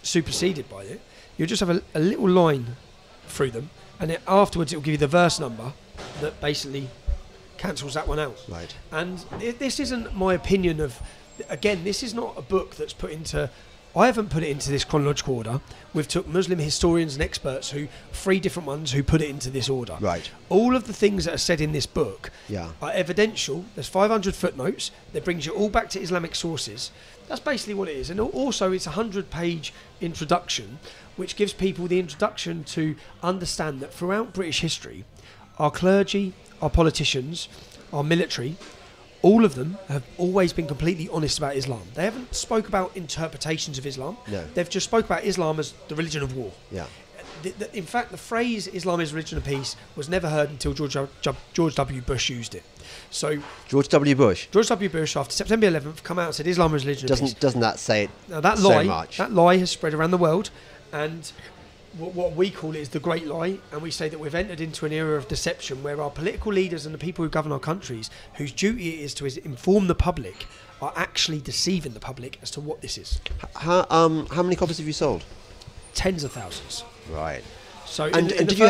Speaker 3: superseded by it, you'll just have a little line through them, and then afterwards it will give you the verse number that basically cancels that one out.
Speaker 2: Right.
Speaker 3: And this isn't my opinion of, again, this is not a book that's put into, I haven't put it into this chronological order. We've took Muslim historians and experts, 3 different ones, who put it into this order.
Speaker 2: Right.
Speaker 3: All of the things that are said in this book
Speaker 2: Yeah.
Speaker 3: are evidential. There's 500 footnotes that brings you all back to Islamic sources. That's basically what it is. And also it's a 100-page introduction, which gives people the introduction to understand that throughout British history, our clergy, our politicians, our military, all of them have always been completely honest about Islam. They haven't spoke about interpretations of Islam.
Speaker 2: No.
Speaker 3: They've just spoke about Islam as the religion of war.
Speaker 2: Yeah.
Speaker 3: In fact, the phrase Islam is religion of peace was never heard until George W. Bush used it. So
Speaker 2: George W. Bush.
Speaker 3: George W. Bush, after September 11th, come out and said Islam is religion of peace.
Speaker 2: Doesn't that say it
Speaker 3: Now that
Speaker 2: so
Speaker 3: lie,
Speaker 2: much?
Speaker 3: that lie has spread around the world, and what we call it is the Great Lie, and we say that we've entered into an era of deception where our political leaders and the people who govern our countries, whose duty it is to inform the public, are actually deceiving the public as to what this is.
Speaker 2: How many copies have you sold?
Speaker 3: Tens of thousands.
Speaker 2: Right.
Speaker 3: So,
Speaker 2: And did you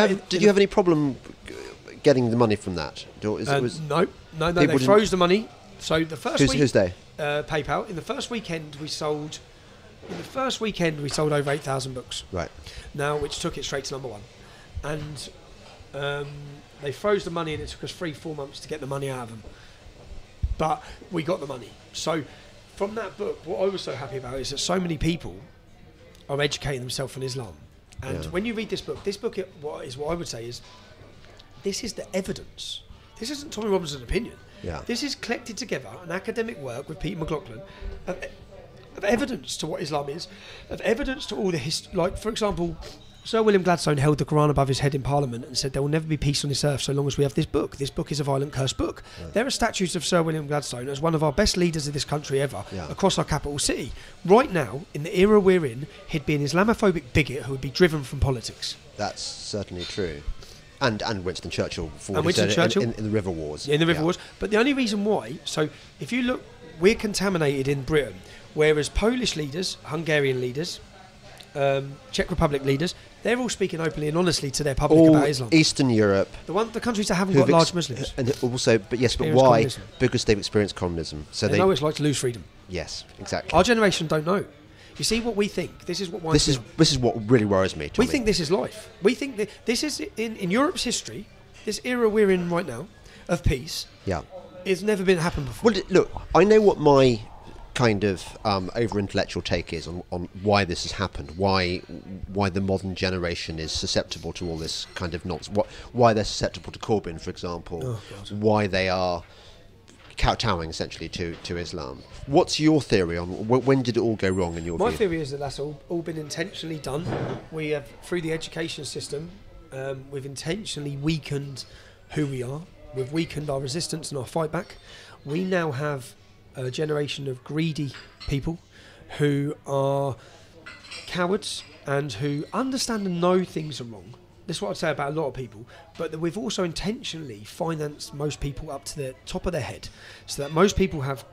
Speaker 2: have any problem getting the money from that?
Speaker 3: No.
Speaker 2: People
Speaker 3: They
Speaker 2: didn't-
Speaker 3: froze the money. So the first week,
Speaker 2: Who's they?
Speaker 3: PayPal. In the first weekend, we sold over 8,000 books.
Speaker 2: Right.
Speaker 3: Now, which took it straight to number 1, and they froze the money, and it took us 3-4 months to get the money out of them. But we got the money. So from that book, what I was so happy about is that so many people are educating themselves on Islam. And when you read this book, what I would say is, this is the evidence. This isn't Tommy Robinson's opinion.
Speaker 2: Yeah.
Speaker 3: This is collected together, an academic work with Peter McLaughlin, of evidence to what Islam is, of evidence to all the like, for example, Sir William Gladstone held the Quran above his head in Parliament and said there will never be peace on this earth so long as we have this book. This book is a violent, cursed book. Right. There are statues of Sir William Gladstone as one of our best leaders of this country ever across our capital city. Right now, in the era we're in, he'd be an Islamophobic bigot who would be driven from politics.
Speaker 2: That's certainly true. And Winston Churchill, in the River Wars.
Speaker 3: Yeah, in the River Wars. But the only reason why, so if you look, we're contaminated in Britain, whereas Polish leaders, Hungarian leaders, Czech Republic leaders, they're all speaking openly and honestly to their public about Islam.
Speaker 2: Eastern Europe,
Speaker 3: the countries that haven't got large Muslims,
Speaker 2: and also, but why?
Speaker 3: Communism.
Speaker 2: Because they've experienced communism, so
Speaker 3: they know what it's like to lose freedom.
Speaker 2: Yes, exactly.
Speaker 3: Our generation don't know. You see what we think. This is what
Speaker 2: this is what really worries me, Tommy.
Speaker 3: We think this is life. We think that this is in Europe's history. This era we're in right now of peace.
Speaker 2: Yeah,
Speaker 3: it's never been happened before.
Speaker 2: Well, look, I know what my kind of over-intellectual take is on why this has happened, why the modern generation is susceptible to all this kind of nonsense, why they're susceptible to Corbyn, for example, why they are kowtowing essentially to Islam. What's your theory on when did it all go wrong in your view?
Speaker 3: My theory is that that's all been intentionally done. We have, through the education system, we've intentionally weakened who we are. We've weakened our resistance and our fight back. We now have a generation of greedy people who are cowards and who understand and know things are wrong. This is what I'd say about a lot of people, but that we've also intentionally financed most people up to the top of their head, so that most people have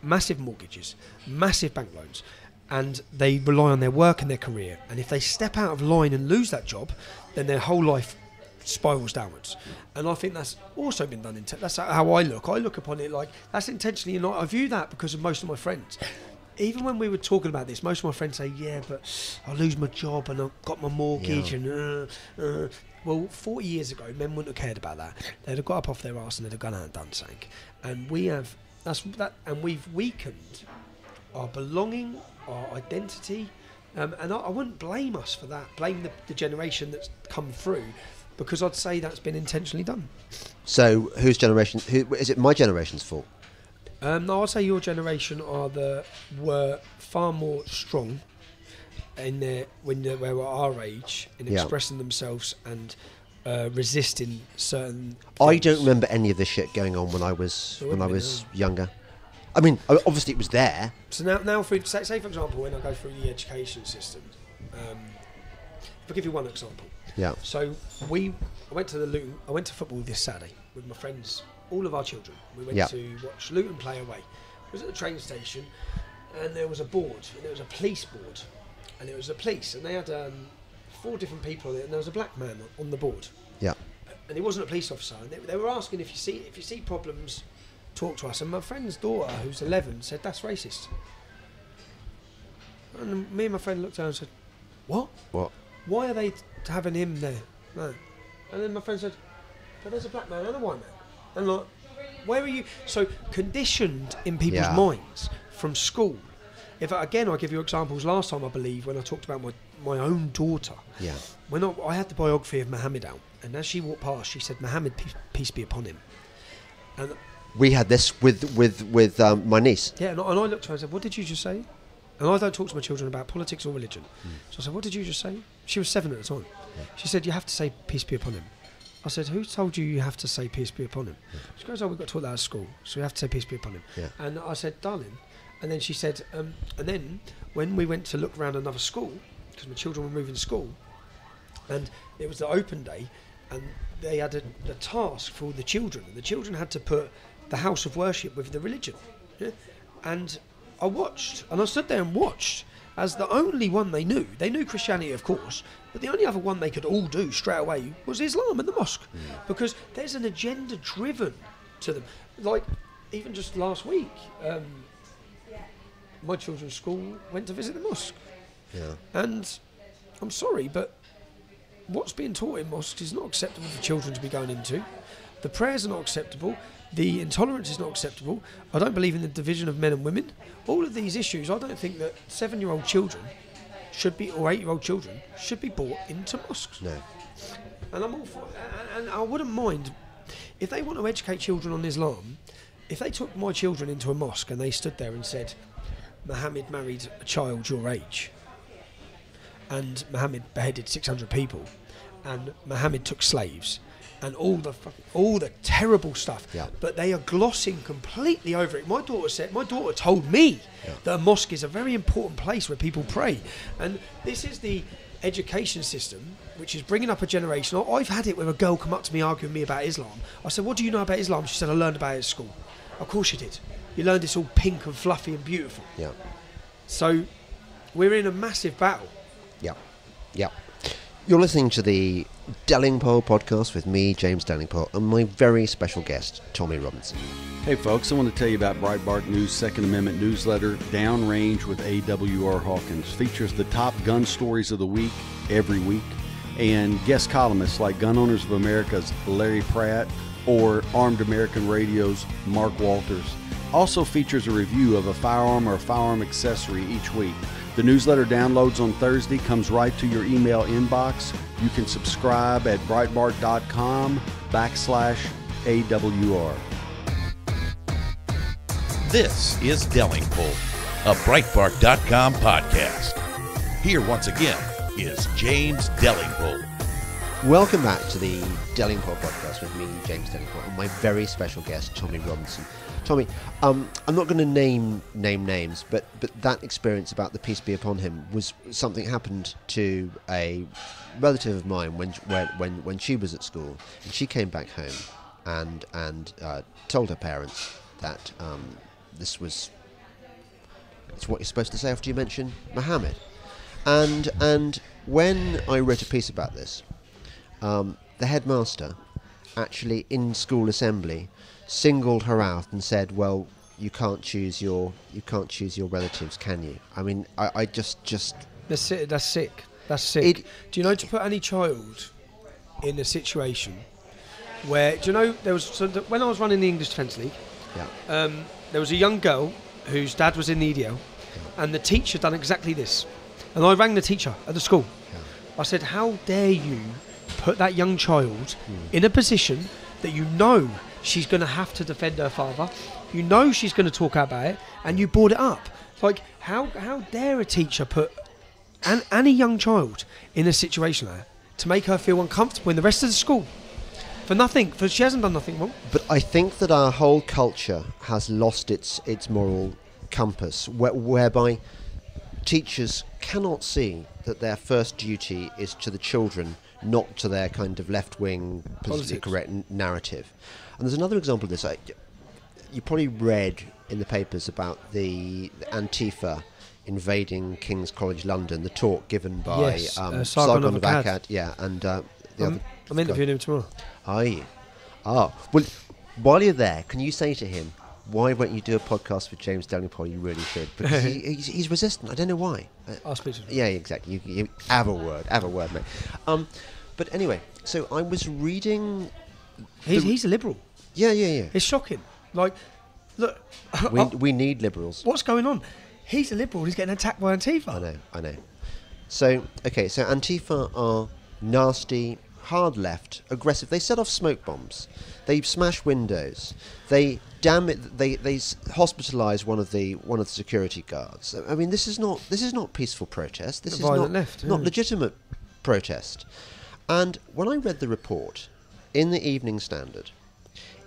Speaker 3: massive mortgages, massive bank loans, and they rely on their work and their career. And if they step out of line and lose that job, then their whole life spirals downwards. And I think that's also been done. That's how I look. I look upon it like that's intentionally. And I view that because of most of my friends. Even when we were talking about this, most of my friends say, yeah, but I'll lose my job and I've got my mortgage and well, 40 years ago, men wouldn't have cared about that. They'd have got up off their arse and they'd have gone out and done something. And we've weakened our belonging, our identity, and I wouldn't blame us for that. Blame the generation that's come through. because I'd say that's been intentionally done.
Speaker 2: So whose generation? Who is it? My generation's fault.
Speaker 3: No, I'd say your generation were far more strong in their when they were our age in
Speaker 2: Yeah.
Speaker 3: expressing themselves and resisting certain.
Speaker 2: I
Speaker 3: things.
Speaker 2: don't remember any of this shit going on when I was younger. I mean, obviously it was there.
Speaker 3: So now, say for example, when I go through the education system, I'll give you one example.
Speaker 2: Yeah.
Speaker 3: So I went to I went to football this Saturday with my friends, all of our children. We went
Speaker 2: Yeah.
Speaker 3: to watch Luton play away. It was at the train station, and there was a board, and there was a police board, and it was the police, and they had 4 different people on it, and there was a black man on the board,
Speaker 2: Yeah.
Speaker 3: and he wasn't a police officer, and they were asking if you see problems, talk to us. And my friend's daughter, who's 11, said that's racist. And me and my friend looked down and said, "What?
Speaker 2: What?
Speaker 3: Why are they having him there?" No. And then my friend said, "But there's a black man and a white man." And like, where are you? So conditioned in people's
Speaker 2: Yeah.
Speaker 3: minds from school. If again, I give you examples. Last time, I believe, when I talked about my own daughter,
Speaker 2: Yeah.
Speaker 3: when I had the biography of Muhammad out, and as she walked past, she said, "Muhammad, peace be upon him." And
Speaker 2: We had this with my niece.
Speaker 3: yeah, and I looked at her and said, "What did you just say?" And I don't talk to my children about politics or religion. So I said, "What did you just say?" She was 7 at the time. She said, "You have to say peace be upon him." I said, "Who told you have to say peace be upon him?" She goes, "Oh, we've got taught that at school, so we have to say peace be upon him."
Speaker 2: Yeah.
Speaker 3: And I said, "Darling," and then she said, and then when we went to look around another school, because my children were moving school, and it was the open day, and they had a task for all the children, and the children had to put the house of worship with the religion. Yeah? And I watched, and I stood there and watched, as the only one they knew Christianity, of course, but the only other one they could all do straight away was Islam in the mosque, because there's an agenda driven to them. Like, even just last week, my children's school went to visit the mosque.
Speaker 2: Yeah.
Speaker 3: And I'm sorry, but what's being taught in mosques is not acceptable for children to be going into. The prayers are not acceptable. The intolerance is not acceptable. I don't believe in the division of men and women. All of these issues, I don't think that 7-year-old children should be, or 8-year-old children should be brought into mosques.
Speaker 2: No.
Speaker 3: And I'm all for it. And I wouldn't mind if they want to educate children on Islam. If they took my children into a mosque and they stood there and said, "Muhammad married a child your age, and Muhammad beheaded 600 people, and Muhammad took slaves, and all the terrible stuff,"
Speaker 2: Yeah.
Speaker 3: but they are glossing completely over it. My daughter told me that a mosque is a very important place where people pray, and this is the education system which is bringing up a generation. I've had it where a girl come up to me arguing with me about Islam. I said, "What do you know about Islam?" She said, "I learned about it at school." Of course you did. You learned it's all pink and fluffy and beautiful.
Speaker 2: Yeah.
Speaker 3: So we're in a massive battle.
Speaker 2: Yeah. Yeah. You're listening to the Dellingpole podcast with me, James Dellingpole, and my very special guest, Tommy Robinson.
Speaker 6: Hey folks, I want to tell you about Breitbart News' Second Amendment newsletter, Downrange with AWR Hawkins. Features the top gun stories of the week, every week, and guest columnists like Gun Owners of America's Larry Pratt or Armed American Radio's Mark Walters. Also features a review of a firearm or a firearm accessory each week. The newsletter downloads on Thursday, comes right to your email inbox. You can subscribe at Breitbart.com/AWR.
Speaker 1: This is Dellingpole, a Breitbart.com podcast. Here once again is James Dellingpole.
Speaker 2: Welcome back to the Dellingpole podcast with me, James Dellingpole, and my very special guest, Tommy Robinson. Tommy, I'm not going to name names, but that experience about the peace be upon him was something happened to a relative of mine when she was at school, and she came back home and told her parents that it's what you're supposed to say after you mention Muhammad, and when I wrote a piece about this, the headmaster actually in school assembly singled her out and said, "Well, you can't choose your relatives, can you?" I mean, I just
Speaker 3: That's sick. That's sick. Do you know, to put any child in a situation where, do you know, when I was running the English Defence League, there was a young girl whose dad was in the EDL, and the teacher done exactly this. And I rang the teacher at the school. I said, "How dare you put that young child in a position that you know she's going to have to defend her father, you know she's going to talk about it, and you brought it up. Like, how dare a teacher put any young child in a situation like that to make her feel uncomfortable in the rest of the school? For nothing, for she hasn't done nothing wrong.
Speaker 2: But I think that our whole culture has lost its moral compass, whereby teachers cannot see that their first duty is to the children, not to their kind of left-wing, politically correct narrative. And there's another example of this. You probably read in the papers about the Antifa invading King's College London, the talk given by Sargon of Akkad. Yeah, and
Speaker 3: I'm interviewing him tomorrow.
Speaker 2: Are you? Oh, well, while you're there, can you say to him, why won't you do a podcast with James Delingpole? You really should. Because he's resistant. I don't know why.
Speaker 3: I'll speak to him.
Speaker 2: Yeah, exactly. You have a word, mate. But anyway, so I was reading...
Speaker 3: He's a liberal.
Speaker 2: Yeah.
Speaker 3: It's shocking. Like, look...
Speaker 2: We need liberals.
Speaker 3: What's going on? He's a liberal. He's getting attacked by Antifa.
Speaker 2: I know. So Antifa are nasty, hard left, aggressive. They set off smoke bombs. They smash windows. They hospitalise one of the security guards. I mean, this is not peaceful protest. This is not legitimate protest. And when I read the report in the Evening Standard,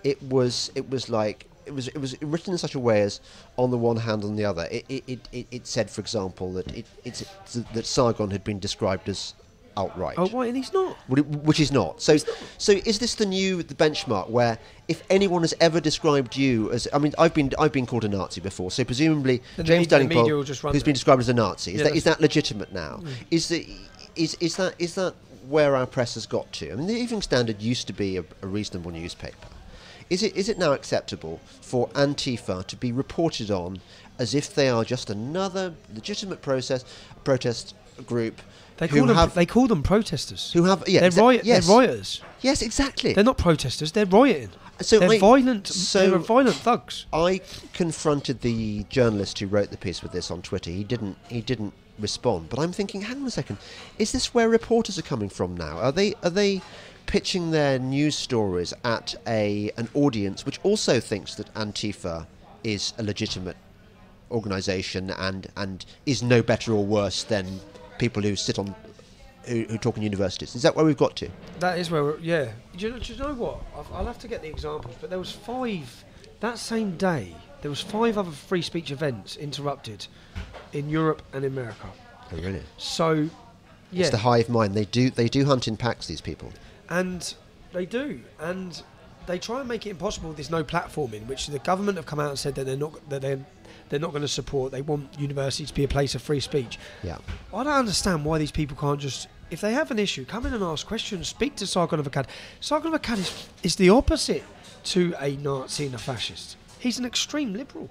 Speaker 2: it was written in such a way as, on the one hand, on the other, it said, for example, that Sargon had been described as outright.
Speaker 3: Oh, right, and he's not.
Speaker 2: Which is not. So is this the benchmark where if anyone has ever described you as, I mean, I've been called a Nazi before, so presumably James Delingpole, who's been described as a Nazi, is that legitimate now? Is that where our press has got to? I mean, the Evening Standard used to be a reasonable newspaper. Is it now acceptable for Antifa to be reported on as if they are just another legitimate protest group? They
Speaker 3: call them protesters.
Speaker 2: They're
Speaker 3: rioters.
Speaker 2: Yes, exactly.
Speaker 3: They're not protesters. They're rioting.
Speaker 2: So
Speaker 3: they're violent. They're violent thugs.
Speaker 2: I confronted the journalist who wrote the piece with this on Twitter. He didn't respond. But I'm thinking, hang on a second. Is this where reporters are coming from now? Are they pitching their news stories at an audience which also thinks that Antifa is a legitimate organisation and is no better or worse than people who who talk in universities? Is that where we've got to?
Speaker 3: That is where do you know what? I'll have to get the examples, but there was 5 that same day. There was 5 other free speech events interrupted in Europe and America.
Speaker 2: Oh, really?
Speaker 3: So, yeah,
Speaker 2: it's the hive mind. They do hunt in packs, these people.
Speaker 3: And they do, and they try and make it impossible. There's no platforming, which the government have come out and said that they're not going to support. They want universities to be a place of free speech.
Speaker 2: Yeah,
Speaker 3: I don't understand why these people can't just, if they have an issue, come in and ask questions. Speak to Sargon of Akkad. Sargon of Akkad is the opposite to a Nazi and a fascist. He's an extreme liberal.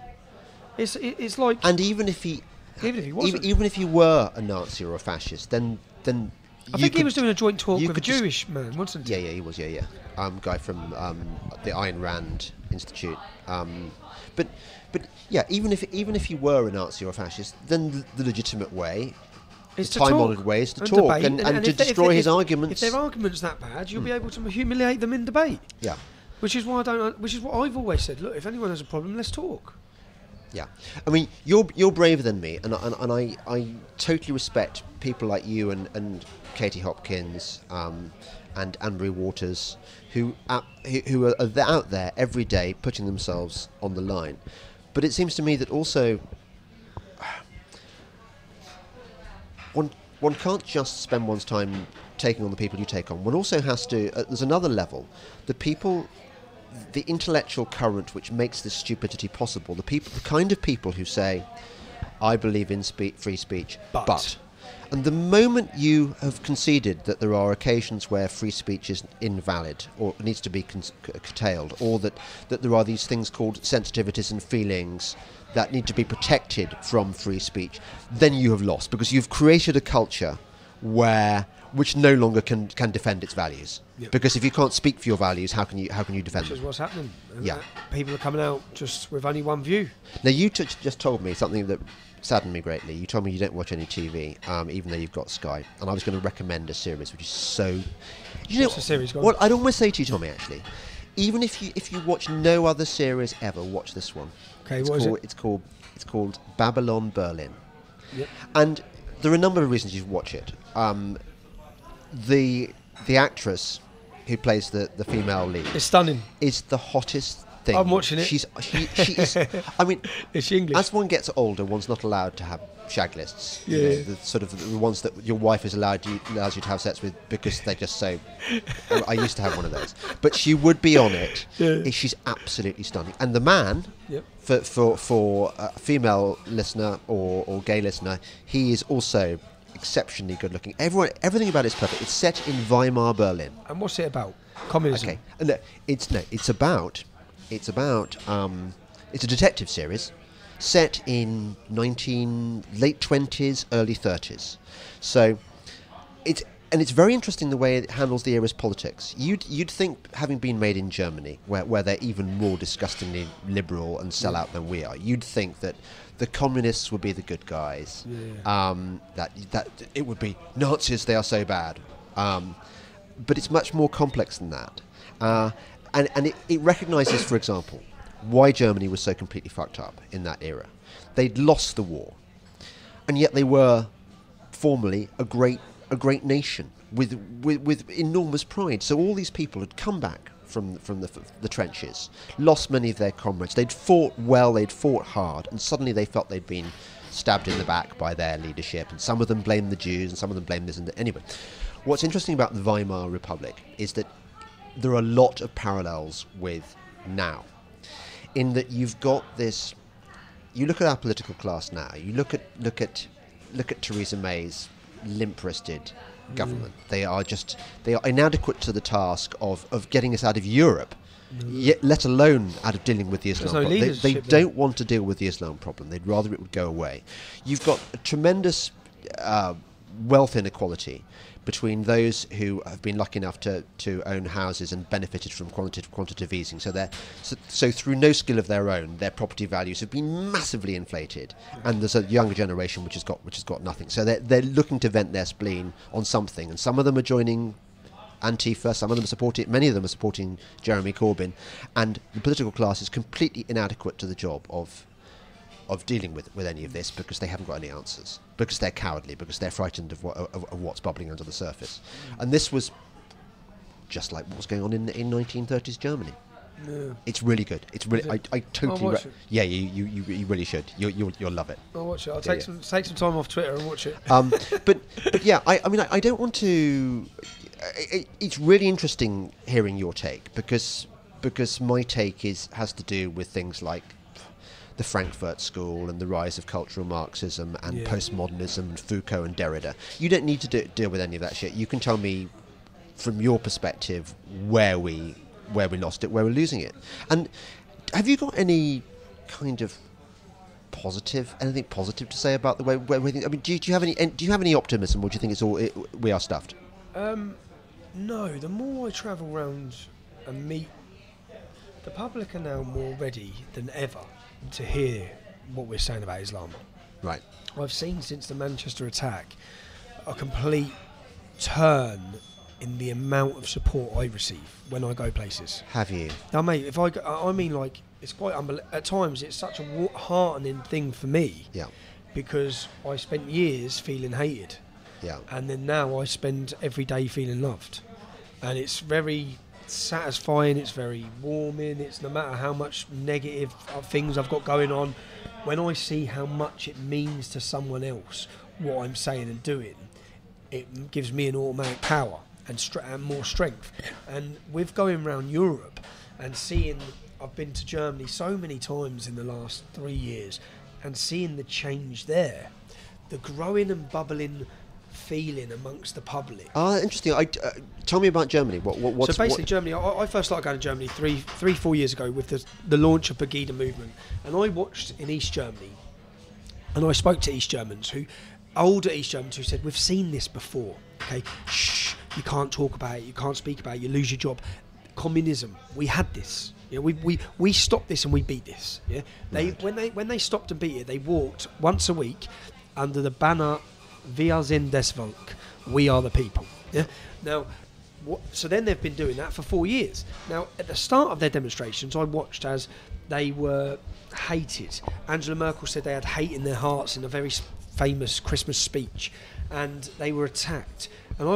Speaker 3: It's like,
Speaker 2: and even if he wasn't, even if he were a Nazi or a fascist, then.
Speaker 3: I think he was doing a joint talk with a Jewish man, wasn't he?
Speaker 2: Yeah, he was. Yeah. Guy from the Ayn Rand Institute. But yeah, even if he were a Nazi or a fascist, then the legitimate way, the time-honoured way, is to talk and to destroy his arguments.
Speaker 3: If their argument's that bad, you'll be able to humiliate them in debate.
Speaker 2: Yeah.
Speaker 3: Which is what I've always said. Look, if anyone has a problem, let's talk.
Speaker 2: Yeah, I mean, you're braver than me, and I totally respect people like you and Katie Hopkins and Anne-Marie Waters who are out there every day putting themselves on the line. But it seems to me that also one can't just spend one's time taking on the people you take on. One also has to. There's another level. The intellectual current which makes this stupidity possible, the kind of people who say, I believe in free speech, but. And the moment you have conceded that there are occasions where free speech is invalid or needs to be curtailed, or that there are these things called sensitivities and feelings that need to be protected from free speech, then you have lost, because you've created a culture where which no longer can defend its values.
Speaker 3: Yep.
Speaker 2: Because if you can't speak for your values, how can you defend
Speaker 3: Which is
Speaker 2: them?
Speaker 3: what's happening. And
Speaker 2: Yeah.
Speaker 3: People are coming out just with only one view.
Speaker 2: Now you just told me something that saddened me greatly. You told me you don't watch any TV, even though you've got Sky, and I was going to recommend a series which is so.
Speaker 3: What's the series? Go on.
Speaker 2: What I'd almost say to you, Tommy, actually, even if you watch no other series ever, watch this one.
Speaker 3: Okay, what is it?
Speaker 2: It's called Babylon Berlin.
Speaker 3: Yep.
Speaker 2: And there are a number of reasons you should watch it. The actress who plays the female lead
Speaker 3: It's stunning.
Speaker 2: is the hottest thing.
Speaker 3: I'm watching it.
Speaker 2: She is. I mean,
Speaker 3: Is she English?
Speaker 2: as one gets older, one's not allowed to have shag lists. You know,
Speaker 3: Yeah.
Speaker 2: the sort of the ones that your wife allows you to have sex with because they're just so. I used to have one of those, but she would be on it.
Speaker 3: Yeah.
Speaker 2: She's absolutely stunning, and the man.
Speaker 3: Yep.
Speaker 2: For a female listener or gay listener, he is also exceptionally good looking. Everything about it is perfect. It's set in Weimar, Berlin.
Speaker 3: And what's it about? Communism.
Speaker 2: Okay, no, it's about it's a detective series set in late 20s, early 30s. So it's very interesting the way it handles the era's politics. You'd think, having been made in Germany, where they're even more disgustingly liberal and sell out than we are, you'd think that the communists would be the good guys.
Speaker 3: Yeah.
Speaker 2: That it would be Nazis. They are so bad. But it's much more complex than that. And it recognises, for example, why Germany was so completely fucked up in that era. They'd lost the war, and yet they were formerly a great nation with enormous pride. So all these people had come back from the trenches, lost many of their comrades. They'd fought well, they'd fought hard, and suddenly they felt they'd been stabbed in the back by their leadership. And some of them blamed the Jews, and some of them blamed this and that. Anyway, what's interesting about the Weimar Republic is that there are a lot of parallels with now, in that you've got this. You look at our political class now. You look at Theresa May's limp-wristed government. They are inadequate to the task of getting us out of Europe, yet let alone out of dealing with the Islam
Speaker 3: There's no
Speaker 2: problem. They
Speaker 3: leadership there.
Speaker 2: don't want to deal with the Islam problem. They'd rather it would go away. You've got a tremendous wealth inequality between those who have been lucky enough to own houses and benefited from quantitative easing. So through no skill of their own, their property values have been massively inflated, and there's a younger generation which has got nothing. So they're looking to vent their spleen on something, and some of them are joining Antifa, some of them many of them are supporting Jeremy Corbyn, and the political class is completely inadequate to the job of dealing with any of this, because they haven't got any answers, because they're cowardly, because they're frightened of what's bubbling under the surface. And this was just like what was going on in 1930s Germany.
Speaker 3: Yeah.
Speaker 2: It's really good. It's really I totally
Speaker 3: watch it.
Speaker 2: yeah, you really should. You'll love it.
Speaker 3: I'll watch it. I'll
Speaker 2: Yeah,
Speaker 3: take some time off Twitter and watch it.
Speaker 2: But yeah, I mean I don't want to. It's really interesting hearing your take, because my take has to do with things like the Frankfurt School and the rise of cultural Marxism and postmodernism and Foucault and Derrida. You don't need to deal with any of that shit. You can tell me from your perspective where we lost it, where we're losing it. And have you got any kind of anything positive to say about the way we think? I mean, do you have any optimism, or do you think we are stuffed?
Speaker 3: No, the more I travel around and meet, the public are now more ready than ever to hear what we're saying about Islam.
Speaker 2: Right.
Speaker 3: I've seen since the Manchester attack a complete turn in the amount of support I receive when I go places.
Speaker 2: Have you?
Speaker 3: Now, mate, if I go, I mean, like, it's quite at times it's such a heartening thing for me.
Speaker 2: Yeah.
Speaker 3: Because I spent years feeling hated.
Speaker 2: Yeah.
Speaker 3: And then now I spend every day feeling loved. And it's very satisfying, it's very warming. It's no matter how much negative things I've got going on, when I see how much it means to someone else what I'm saying and doing, it gives me an automatic power and more strength. And with going around Europe and seeing, I've been to Germany so many times in the last 3 years, and seeing the change there, the growing and bubbling feeling amongst the public.
Speaker 2: Interesting. Tell me about Germany. What's
Speaker 3: so basically, Germany. I first started going to Germany 4 years ago with the launch of Pegida movement, and I watched in East Germany, and I spoke to East Germans who, older East Germans who said, we've seen this before, okay, shh, you can't talk about it, you can't speak about it, you lose your job. Communism, we had this. Yeah, we stopped this and we beat this. Yeah, when they stopped and beat it, they walked once a week under the banner "Wir sind das Volk," we are the people. Yeah. Now, so then they've been doing that for 4 years. Now, at the start of their demonstrations, I watched as they were hated. Angela Merkel said they had hate in their hearts in a very famous Christmas speech, and they were attacked. And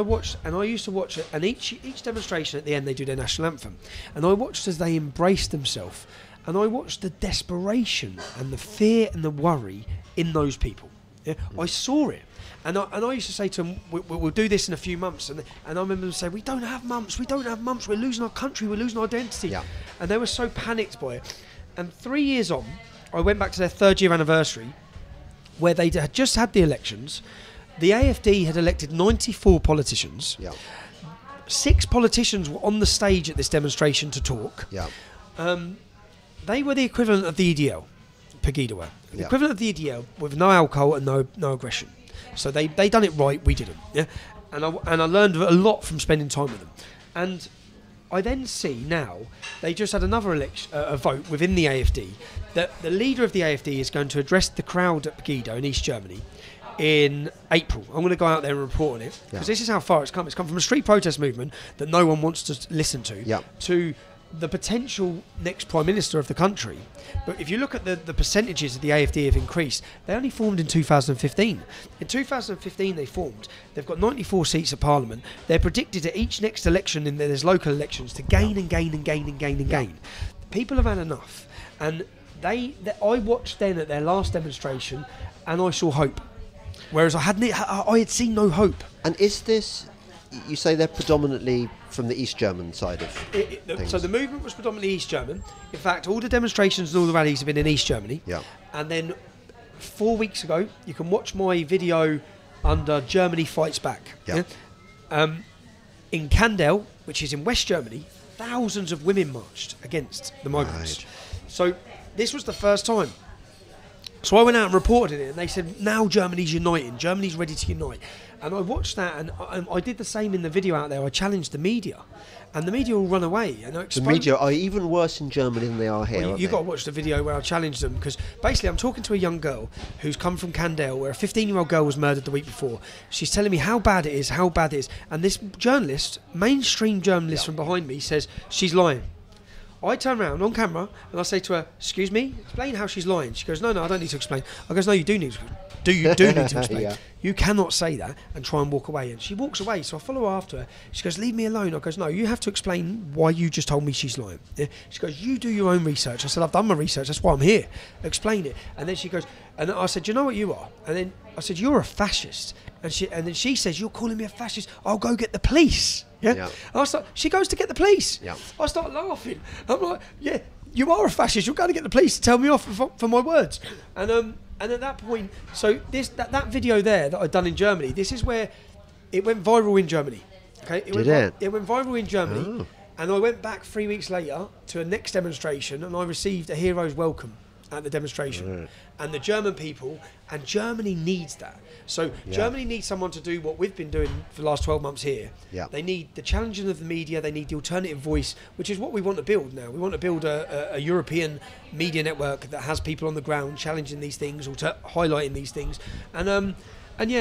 Speaker 3: I used to watch it, and each demonstration at the end they do their national anthem, and I watched as they embraced themselves, and I watched the desperation and the fear and the worry in those people. Yeah? I saw it, and I used to say to them, we'll do this in a few months, and I remember them saying, we don't have months, we're losing our country, we're losing our identity, and they were so panicked by it. And 3 years on, I went back to their 3rd year anniversary, where they had just had the elections. The AFD had elected 94 politicians.
Speaker 2: Yeah.
Speaker 3: 6 politicians were on the stage at this demonstration to talk.
Speaker 2: Yeah.
Speaker 3: They were the equivalent of the EDL, Pegida were. The
Speaker 2: Yeah.
Speaker 3: equivalent of the EDL with no alcohol and no aggression. So they done it right, we didn't. Yeah. And I learned a lot from spending time with them. And I then see now they just had another a vote within the AFD that the leader of the AFD is going to address the crowd at Pegida in East Germany in April. I'm going to go out there and report on it, because this is how far it's come. It's come from a street protest movement that no one wants to listen to the potential next Prime Minister of the country. But if you look at the percentages that the AFD have increased, they only formed in 2015. In 2015 they formed. They've got 94 seats at Parliament. They're predicted at each next election, in there's local elections, to gain and gain and gain and gain and gain. People have had enough. And I watched then at their last demonstration, and I saw hope. Whereas I had seen no hope.
Speaker 2: And is this, you say they're predominantly from the East German side of things?
Speaker 3: So the movement was predominantly East German. In fact, all the demonstrations and all the rallies have been in East Germany.
Speaker 2: Yeah.
Speaker 3: And then 4 weeks ago, you can watch my video under Germany Fights Back.
Speaker 2: Yeah.
Speaker 3: In Kandel, which is in West Germany, thousands of women marched against the migrants.
Speaker 2: Right.
Speaker 3: So this was the first time. So I went out and reported it, and they said, now Germany's uniting, Germany's ready to unite. And I watched that, and I did the same in the video out there. I challenged the media, and the media all run away. And
Speaker 2: The media are even worse in Germany than they are here.
Speaker 3: Well, you've got to watch the video where I challenged them, because basically I'm talking to a young girl who's come from Kandel, where a 15-year-old girl was murdered the week before. She's telling me how bad it is, and this journalist, mainstream journalist from behind me, says she's lying. I turn around on camera and I say to her, excuse me, explain how she's lying. She goes, no, I don't need to explain. I goes, no, you do need to. You do need to explain.
Speaker 2: Yeah.
Speaker 3: You cannot say that and try and walk away. And she walks away, so I follow her after her. She goes, leave me alone. I goes, no, you have to explain why you just told me she's lying. Yeah? She goes, you do your own research. I said, I've done my research, that's why I'm here. Explain it. And then she goes, and I said, do you know what you are? And then I said, you're a fascist. And then she says, you're calling me a fascist. I'll go get the police. Yeah. She goes to get the police.
Speaker 2: Yeah.
Speaker 3: I start laughing. I'm like, yeah, you are a fascist. You're going to get the police to tell me off for my words. And at that point, so that video there that I'd done in Germany, this is where it went viral in Germany. Okay. It went viral in Germany.
Speaker 2: Oh.
Speaker 3: And I went back 3 weeks later to a next demonstration, and I received a hero's welcome at the demonstration.
Speaker 2: Right.
Speaker 3: And the German people, and Germany needs that. So Germany needs someone to do what we've been doing for the last 12 months here.
Speaker 2: Yeah.
Speaker 3: They need the challenging of the media, they need the alternative voice, which is what we want to build now. We want to build a European media network that has people on the ground challenging these things, or highlighting these things. And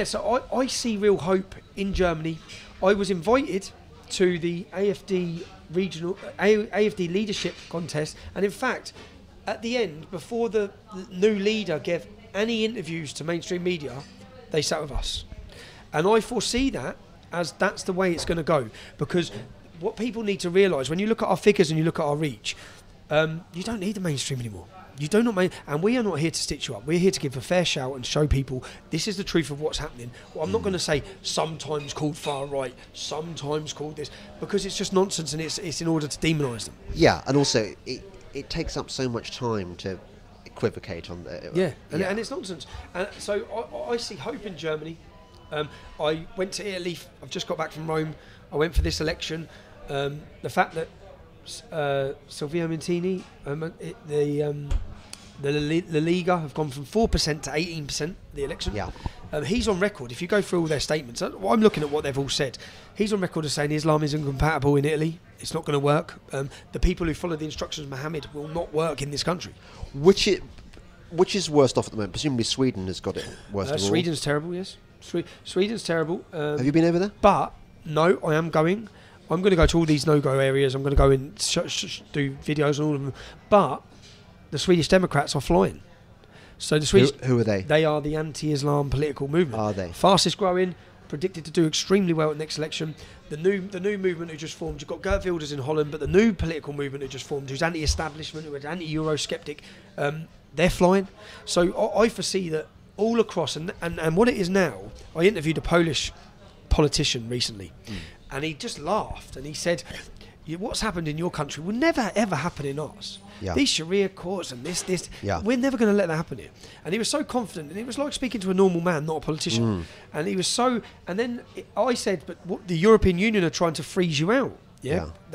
Speaker 3: so I see real hope in Germany. I was invited to the AFD AFD leadership contest, and in fact, at the end, before the new leader gave any interviews to mainstream media, they sat with us. And I foresee that as that's the way it's going to go. Because what people need to realise, when you look at our figures and you look at our reach, you don't need the mainstream anymore. You do not, and we are not here to stitch you up. We're here to give a fair shout and show people this is the truth of what's happening. Well, I'm not going to say sometimes called far right, sometimes called this, because it's just nonsense, and it's in order to demonise them.
Speaker 2: Yeah, and also it takes up so much time to equivocate on the...
Speaker 3: And it's nonsense. And so I see hope in Germany. I went to Italy. I've just got back from Rome. I went for this election. The fact that Silvio Montini, The La Liga have gone from 4% to 18% the election.
Speaker 2: Yeah.
Speaker 3: He's on record. If you go through all their statements, I'm looking at what they've all said. He's on record as saying Islam is incompatible in Italy. It's not going to work. The people who follow the instructions of Muhammad will not work in this country.
Speaker 2: Which is worst off at the moment? Presumably Sweden has got it worst of all.
Speaker 3: Sweden's terrible, yes. Sweden's terrible.
Speaker 2: Have you been over there?
Speaker 3: But, no, I am going. I'm going to go to all these no-go areas. I'm going to go and do videos on all of them. But the Swedish Democrats are flying. So the Swedish...
Speaker 2: Who are they?
Speaker 3: They are the anti-Islam political movement.
Speaker 2: Are they?
Speaker 3: Fastest growing, predicted to do extremely well at the next election. The new movement who just formed, you've got Geert Wilders in Holland, but the new political movement who just formed, who's anti-establishment, who's anti-Eurosceptic, they're flying. So I foresee that all across, and what it is now, I interviewed a Polish politician recently, and he just laughed, and he said, what's happened in your country will never ever happen in ours.
Speaker 2: Yeah.
Speaker 3: These Sharia courts and this,
Speaker 2: Yeah.
Speaker 3: we're never going to let that happen here. And he was so confident, and it was like speaking to a normal man, not a politician. And he was so, and then I said, but what, the European Union are trying to freeze you out,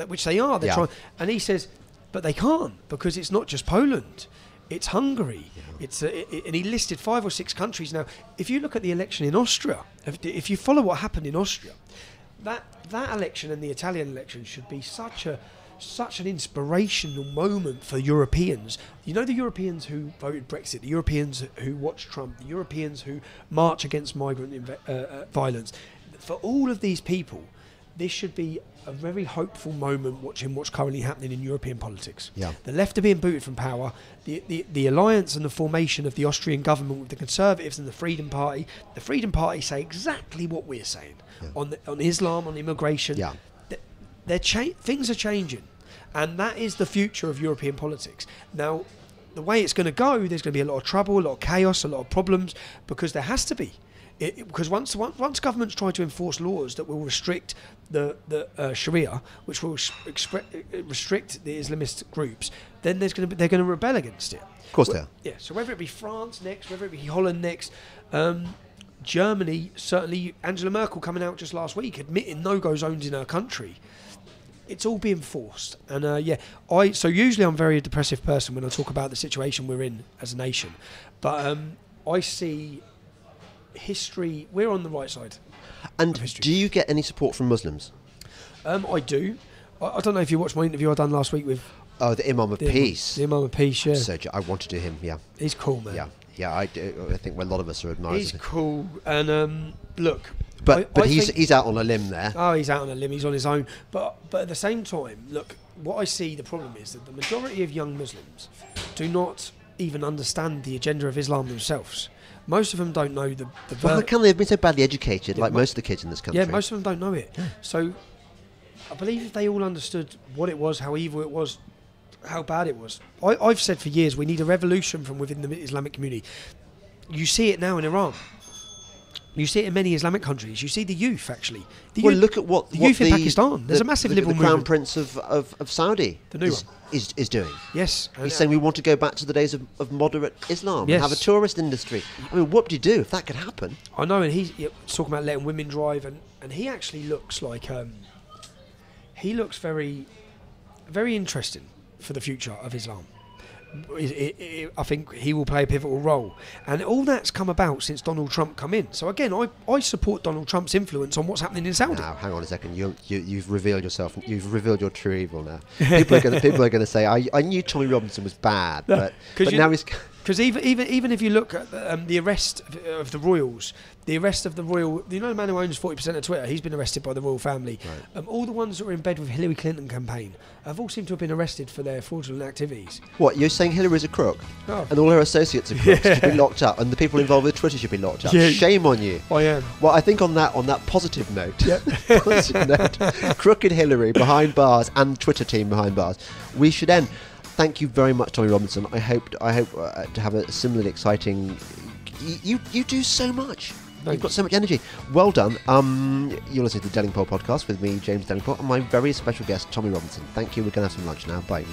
Speaker 3: which they are. They're trying, and he says, but they can't, because it's not just Poland. It's Hungary. It's and he listed 5 or 6 countries. Now, if you look at the election in Austria, if you follow what happened in Austria, that election and the Italian election should be such an inspirational moment for Europeans. You know, the Europeans who voted Brexit, the Europeans who watched Trump, the Europeans who march against migrant violence. For all of these people, this should be a very hopeful moment watching what's currently happening in European politics.
Speaker 2: Yeah.
Speaker 3: The left are being booted from power. The alliance and the formation of the Austrian government with the Conservatives and the Freedom Party. The Freedom Party say exactly what we're saying on Islam, on immigration.
Speaker 2: Yeah.
Speaker 3: Things are changing, and that is the future of European politics. Now, the way it's going to go, there's going to be a lot of trouble, a lot of chaos, a lot of problems, because there has to be. Because once governments try to enforce laws that will restrict the Sharia, which will restrict the Islamist groups, then they're going to rebel against it.
Speaker 2: Of course they are.
Speaker 3: Yeah. So whether it be France next, whether it be Holland next, Germany, certainly Angela Merkel coming out just last week admitting no-go zones in her country. It's all being forced. And so usually I'm a very depressive person when I talk about the situation we're in as a nation. But I see history, we're on the right side.
Speaker 2: And do you get any support from Muslims?
Speaker 3: I do. I don't know if you watched my interview I done last week with...
Speaker 2: Oh, the Imam of Peace.
Speaker 3: The Imam of Peace, yeah.
Speaker 2: So I want to do him, yeah.
Speaker 3: He's cool, man.
Speaker 2: Yeah, I do. I think a lot of us are admirers.
Speaker 3: He's cool. And look...
Speaker 2: But he's out on a limb there.
Speaker 3: Oh, he's out on a limb. He's on his own. But at the same time, look, what I see, the problem is that the majority of young Muslims do not even understand the agenda of Islam themselves. Most of them don't know the
Speaker 2: Well, how can they have been so badly educated, like most of the kids in this country?
Speaker 3: Yeah, most of them don't know it. Yeah. So I believe if they all understood what it was, how evil it was, how bad it was. I've said for years we need a revolution from within the Islamic community. You see it now in Iran. You see it in many Islamic countries. You see the youth, actually.
Speaker 2: Look at what
Speaker 3: the youth in Pakistan. There's a massive liberal movement.
Speaker 2: The Crown Prince of Saudi is doing.
Speaker 3: Yes.
Speaker 2: He's saying we want to go back to the days of moderate Islam and have a tourist industry. I mean, what do you do if that could happen?
Speaker 3: I know, and he's talking about letting women drive, and he actually looks like... he looks very, very interesting for the future of Islam. I think he will play a pivotal role, and all that's come about since Donald Trump come in. So again, I support Donald Trump's influence on what's happening in Saudi.
Speaker 2: Now, hang on a second. You've revealed yourself. You've revealed your true evil now. People are going to say, I knew Tommy Robinson was bad, but now he's.
Speaker 3: Because even if you look at the arrest of the royals, the royal, you know, the man who owns 40% of Twitter, he's been arrested by the royal family. Right. All the ones that were in bed with Hillary Clinton campaign have all seemed to have been arrested for their fraudulent activities.
Speaker 2: What, you're saying Hillary's a crook? Oh. And all her associates are crooks, should be locked up, and the people involved with Twitter should be locked up. Yeah. Shame on you.
Speaker 3: I am.
Speaker 2: Well, I think on that positive note, crooked Hillary behind bars and Twitter team behind bars, we should end. Thank you very much, Tommy Robinson. I hope to have a similarly exciting... You do so much. Thanks. You've got so much energy. Well done. You're listening to the Delingpole podcast with me, James Delingpole, and my very special guest, Tommy Robinson. Thank you. We're going to have some lunch now. Bye.